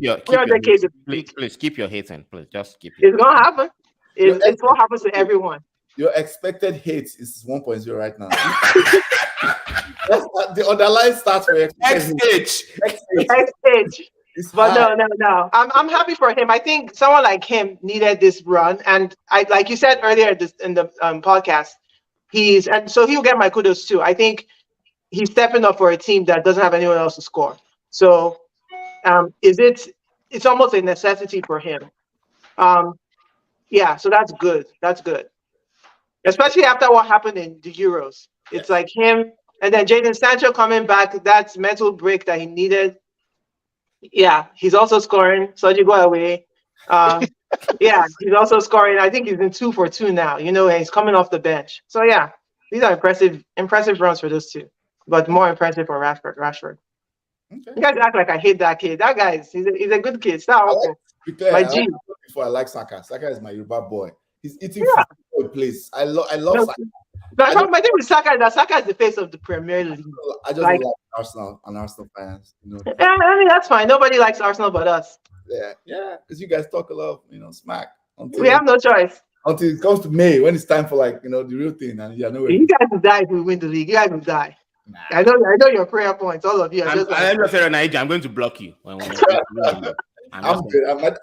keep your hating. Please just keep it. It's gonna happen. It's what happens to everyone. Your expected hate is 1.0 right now. The underlying stats for XH. But no. I'm happy for him. I think someone like him needed this run, and like you said earlier in the podcast, so he'll get my kudos too. I think he's stepping up for a team that doesn't have anyone else to score. So, it's almost a necessity for him. Yeah, so that's good. That's good. Especially after what happened in the Euros. It's like him and then Jadon Sancho coming back. That's mental break that he needed. Yeah, he's also scoring. Soji go away. Yeah, he's also scoring. I think he's in 2 for 2 now. And he's coming off the bench. So yeah, these are impressive runs for those two. But more impressive for Rashford. Okay. You guys act like I hate that kid. That guy he's a good kid. Stop. My G. Before I like Saka. Saka is my Yoruba boy. He's eating food place. I love Saka. My thing with Saka is that Saka is the face of the Premier League. I just like Arsenal and Arsenal fans. Yeah, I mean that's fine. Nobody likes Arsenal but us. Yeah, because you guys talk a lot of smack. We have no choice. Until it comes to May, when it's time for the real thing, and you guys will die if we win the league. You guys will die. Nah. I know your prayer points, all of you. I'm going to block you. I'm good.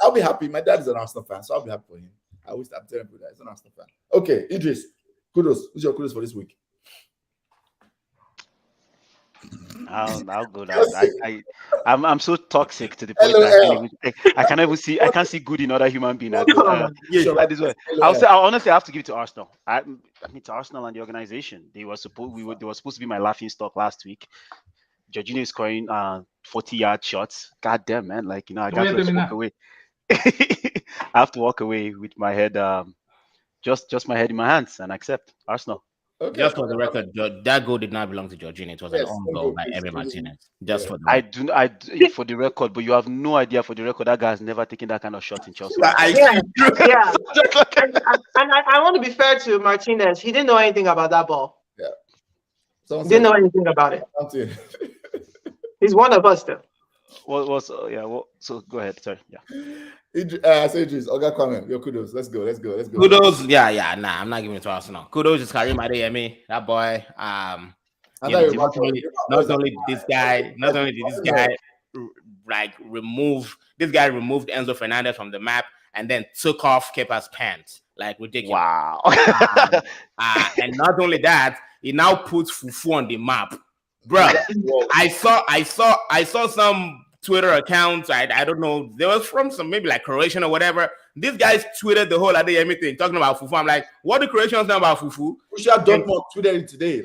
I'll be happy. My dad is an Arsenal fan, so I'll be happy for him. I'm telling you that he's an Arsenal fan. Okay, Idris, kudos. Who's your kudos for this week? I'll go down. I'm so toxic to the point that I can't see good in other human beings. I'll honestly have to give it to Arsenal. I mean to Arsenal and the organization. They were supposed to be my laughing stock last week. Jorginho is scoring 40-yard shots. God damn, man! I got to walk away. I have to walk away with my head, just my head in my hands and accept Arsenal. Okay. Just for the record, that goal did not belong to Jorginho. It was an own goal by Emi Martinez. Just for the for the record, but you have no idea. For the record, that guy has never taken that kind of shot in Chelsea. Yeah. And I want to be fair to Martinez. He didn't know anything about that ball. Yeah. He didn't know anything about it. He's one of us, though. So go ahead. Sorry. Yeah. Idris, Oga comment. Your kudos. Let's go. Kudos. Yeah. Nah, I'm not giving it to Arsenal. Kudos is Karim Adeyemi. That boy. Not only did this guy removed Enzo Fernandez from the map and then took off Kepa's pants. Ridiculous. Wow. And not only that, he now puts Fufu on the map. Bro, I saw some Twitter accounts. I don't know. They was from some maybe Croatian or whatever. These guys tweeted the whole Adeyemi thing talking about Fufu. I'm like, what do Croatians know about Fufu? We should have done more Twitter today.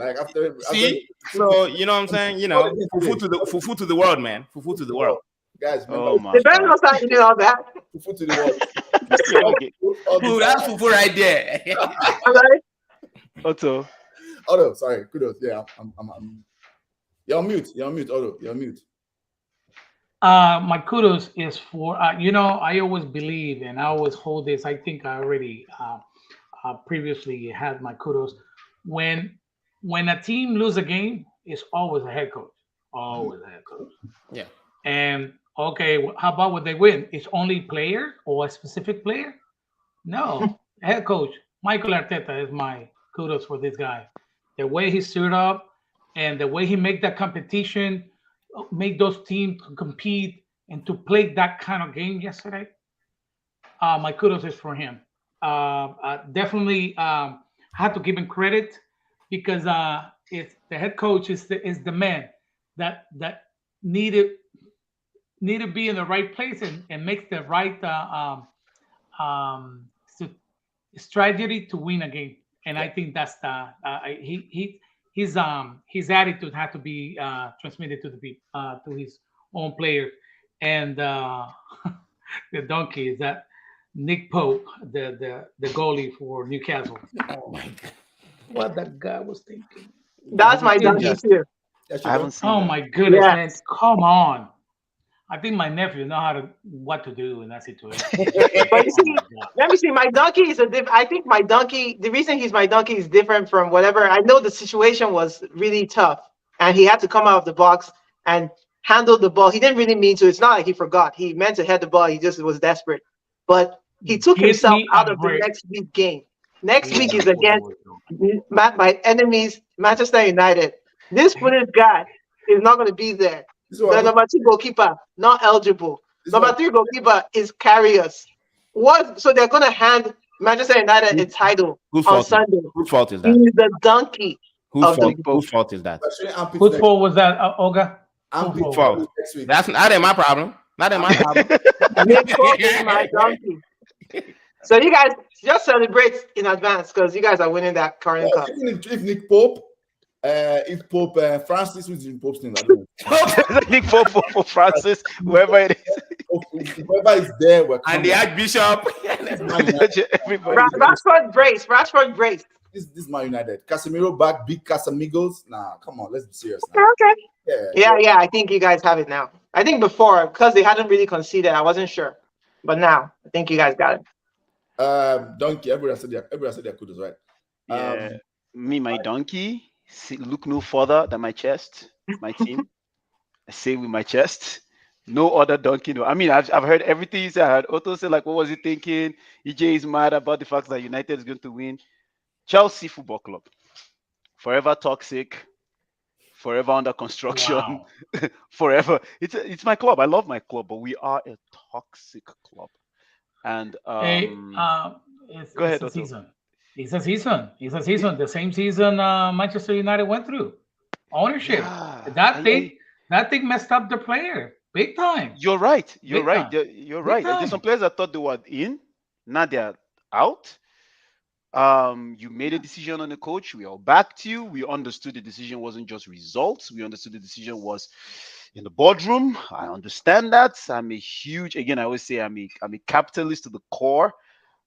So you know what I'm saying? Fufu to the world, man. Fufu to the world. Guys, the band not start doing all that. Fufu to the world. Dude, that's Fufu right there. Otto, sorry, kudos. Yeah, I'm You're on mute, Otto. You're on mute. My kudos is for I always believe and I always hold this. I think I already previously had my kudos. When a team lose a game, it's always a head coach. Always a head coach. Yeah. And okay, how about when they win? It's only player or a specific player? No, head coach Michael Arteta is my kudos for this guy. The way he stood up and the way he make that competition, make those teams compete and to play that kind of game yesterday. My kudos is for him. Definitely had to give him credit because it's the head coach is the man that needed to be in the right place and makes the right strategy to win a game. And I think that's his attitude had to be transmitted to to his own player, and the donkey is that Nick Pope, the goalie for Newcastle. Oh my God, what that guy was thinking. That's my donkey too. I haven't seen. Oh my goodness, man! Come on. I think my nephew know what to do in that situation. But you see, let me see. My donkey is I think my donkey. The reason he's my donkey is different from whatever. I know the situation was really tough, and he had to come out of the box and handle the ball. He didn't really mean to. It's not like he forgot. He meant to head the ball. He just was desperate. But he took himself out of the next week game. Next week is against my enemies, Manchester United. This British guy is not going to be there. The number 2 goalkeeper, not eligible. Number 3 goalkeeper is Karius. What? So they're going to hand Manchester United a title on Sunday. Whose fault is that? He's the donkey. Whose fault is that? Whose fault was that, Olga? Whose fault? That ain't my problem. That ain't my problem. Nick Pope is my donkey. So you guys just celebrate in advance because you guys are winning that current cup. If Nick Pope, Francis was in Pope's name. Nick Pope for Francis, whoever it is. Whoever is there, and the Archbishop. Rashford brace. This is Man United. Casemiro back, big Casamigos. Nah, come on, let's be serious now. Okay. Yeah. I think you guys have it now. I think before, because they hadn't really conceded, I wasn't sure. But now, I think you guys got it. Donkey, everybody said their kudos, right? My donkey. Look no further than my chest, my team. I say with my chest. No other donkey. No. I mean, I've heard everything you said. I heard Otto say, like, what was he thinking? EJ is mad about the fact that United is going to win. Chelsea Football Club. Forever toxic. Forever under construction. Wow. Forever. It's my club. I love my club, but we are a toxic club. And go ahead, Otto. Season. It's a season. The same season Manchester United went through. Ownership. Yeah, that thing messed up the player big time. You're right. You're right. There's some players that thought they were in. Now they're out. You made a decision on the coach. We all backed you. We understood the decision wasn't just results. We understood the decision was in the boardroom. I understand that. I always say I'm a capitalist to the core.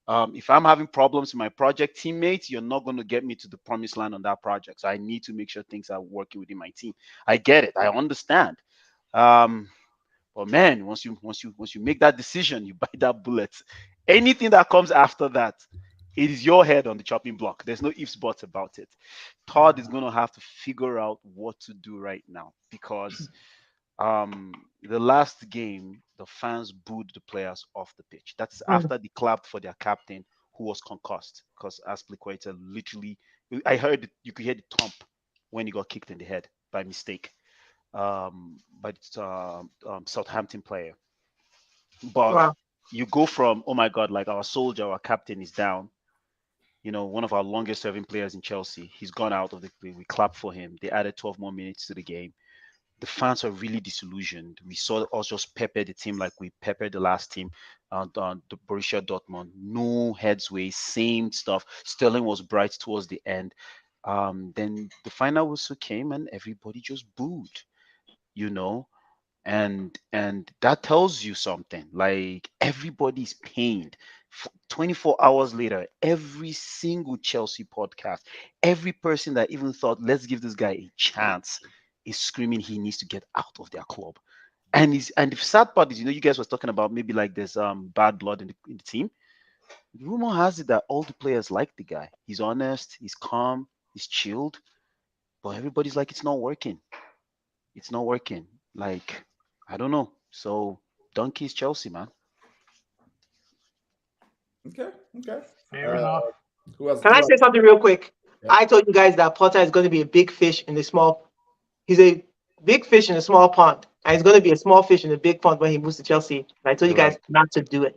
If I'm having problems with my project teammates, you're not going to get me to the promised land on that project. So I need to make sure things are working within my team. I get it. I understand. But man, once you make that decision, you bite that bullet. Anything that comes after that, it is your head on the chopping block. There's no ifs, buts about it. Todd is going to have to figure out what to do right now because the last game, the fans booed the players off the pitch. That's after they clapped for their captain who was concussed. Because Aspilicueta literally, I heard you could hear the thump when he got kicked in the head by mistake by the Southampton player. But you go from, oh my God, like our soldier, our captain is down. You know, one of our longest serving players in Chelsea, he's gone out of the play. We clapped for him. They added 12 more minutes to the game. The fans are really disillusioned. We saw us just pepper the team like we peppered the last team, the Borussia Dortmund. No headsway, same stuff. Sterling was bright towards the end. Then the final whistle came and everybody just booed, you know, and that tells you something. Like everybody's pained. 24 hours later, every single Chelsea podcast, every person that even thought, let's give this guy a chance, is screaming he needs to get out of their club. And the sad part is, you know, you guys was talking about maybe like there's bad blood in the team. The rumor has it that all the players like the guy. He's honest, he's calm, he's chilled, but everybody's like, it's not working. It's not working. Like, I don't know. So Donkey's Chelsea, man. Okay. Fair enough. Can I say something real quick? Yeah. I told you guys that Potter is going to be a big fish in the small. He's a big fish in a small pond, and he's going to be a small fish in a big pond when he moves to Chelsea. I told you guys not to do it.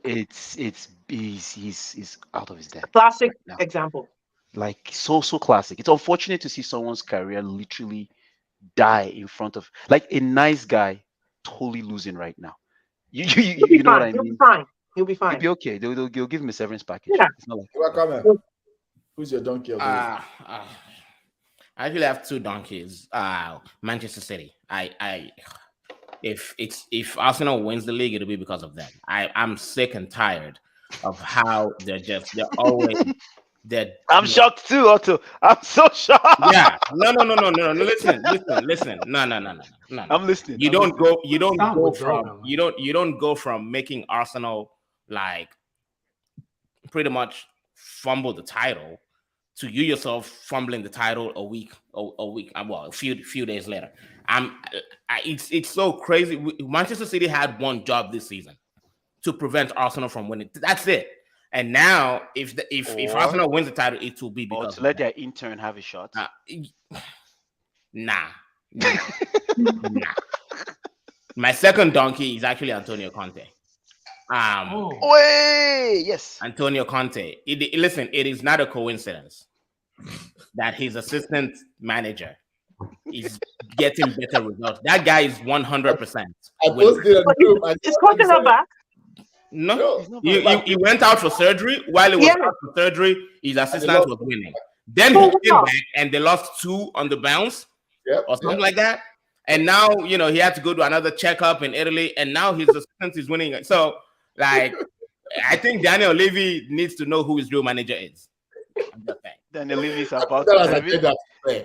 He's out of his depth. Classic example. Like so classic. It's unfortunate to see someone's career literally die in front of, like, a nice guy totally losing right now. You know what I mean? He'll be fine. He'll be okay. They'll give him a severance package. Yeah. It's not like Who's your donkey? I I actually have two donkeys. Manchester City. If Arsenal wins the league, it'll be because of them. I'm sick and tired of how they're always they're. I'm shocked too, Otto. I'm so shocked. Yeah. No. Listen. No. I'm listening. You don't go from making Arsenal like pretty much fumble the title to you yourself fumbling the title a few days later. It's so crazy. Manchester City had one job this season to prevent Arsenal from winning. That's it. And now, if Arsenal wins the title, it will be because to let their intern have a shot. Nah. My second donkey is actually Antonio Conte. Yes. Antonio Conte. Listen, it is not a coincidence that his assistant manager is getting better results. That guy is 100%. Is Conte not back? No, he went out for surgery. While he was out for surgery, his assistant was winning. Then he came back and they lost 2 on the bounce or something like that. And now, he had to go to another checkup in Italy, and now his assistant is winning. So, I think Daniel Levy needs to know who his real manager is. Daniel Levy is about to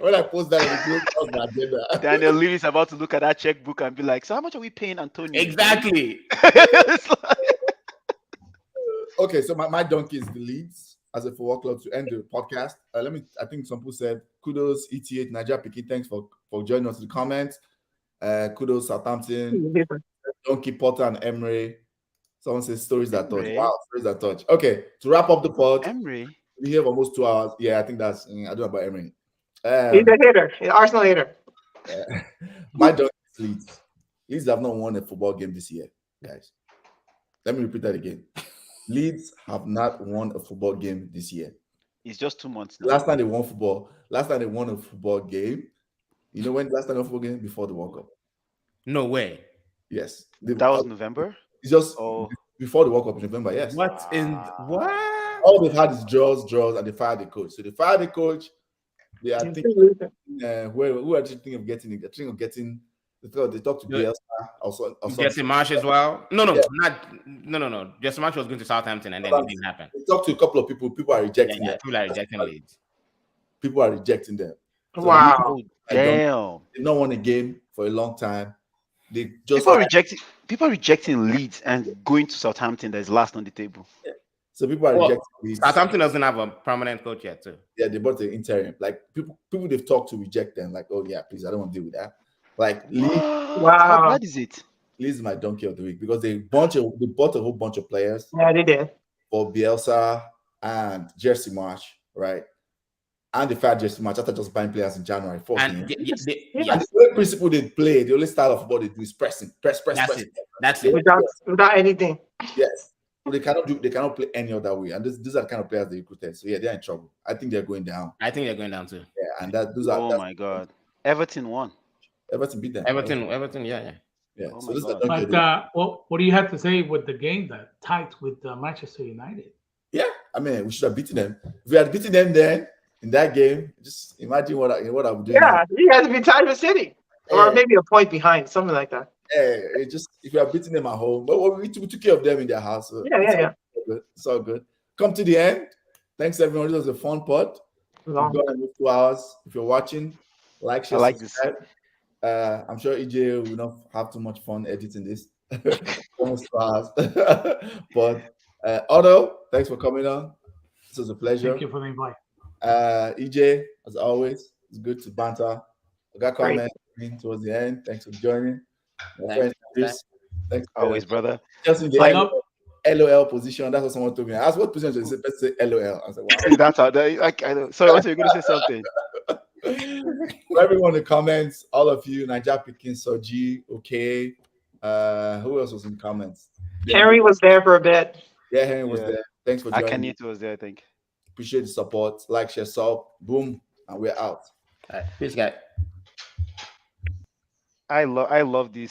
when I post that in the group, that was my agenda. Daniel Levy is about to look at that checkbook and be like, so how much are we paying Antonio? Exactly. Okay, so my donkey is the Leeds as a football club to end the podcast. I think some people said kudos, ETH, Nigeria Picky. Thanks for joining us in the comments. Kudos, Southampton, Donkey, Porto, and Emery. Someone says stories that touch. Wow, stories that touch. Okay, to wrap up the pod, Emery. We have almost 2 hours. Yeah, I think that's. I don't know about Emery. He's a hater. He's an Arsenal hater. My donkey is Leeds. Leeds have not won a football game this year, guys. Let me repeat that again. Leeds have not won a football game this year. It's just 2 months now. Last time they won a football game. You know when last time they won a football game? Before the World Cup. No way. Yes. That was November? It's just before the World Cup in November, yes. What? All they've had is draws, and they fired the coach. So they fired the coach. They are thinking, who are they thinking of getting? They're thinking of getting. They talked to Bielsa also. Jesse Marsh as well. No. Jesse Marsh was going to Southampton, and then it didn't happen. They talked to a couple of people. People are rejecting them. People are rejecting Leeds. People are rejecting them. So wow! Damn. They not won a game for a long time. They just people are rejecting Leeds and going to Southampton that is last on the table. Yeah. So people are rejecting Leeds. Southampton doesn't have a permanent coach yet, too. Yeah, they bought the interim. Like people they've talked to reject them. Like, oh yeah, please, I don't want to deal with that. Like Leeds. Wow. How bad is it? Leeds is my donkey of the week because they bought a whole bunch of players. Yeah, they did. For Bielsa and Jesse Marsh, right? And the fact Jesse Marsh after just buying players in January. And the only principle they play, the only style of football they do is pressing. Press. That's it. Without anything. Yes. So they cannot play any other way. And these are the kind of players they recruited. So yeah, they're in trouble. I think they're going down. I think they're going down too. Yeah, and those are. Oh my God, Everton won. Everton beat them. Everton, yeah. Yeah. Oh so this is But what do you have to say with the game that tied with Manchester United? Yeah, I mean, we should have beaten them. If we had beaten them then in that game, just imagine what I would do. Yeah, you had to be tied with City, or maybe a point behind, something like that. Yeah, if you are beating them at home, but we took care of them in their house. So yeah. It's all good. Come to the end. Thanks everyone. This was a fun pod. We've gone 2 hours. If you're watching, like, share, subscribe. I'm sure EJ will not have too much fun editing this. Almost 2 hours. But Otto, thanks for coming on. This was a pleasure. Thank you for the invite. EJ, as always, it's good to banter. I got comments towards the end. Thanks for joining. Thanks always, brother. Just in the LOL position. That's what someone told me. I asked what position should I say LOL. I said, wow. That's how I know. Sorry, I thought you were going to say something. For everyone in the comments, all of you, Nigeria Picking, Soji, okay. Who else was in the comments? Henry was there for a bit. Yeah, Henry was there. Thanks for joining. Akanito was there, I think. Appreciate the support. Like, share, sub, boom, and we're out. All right. Peace, guys. I love these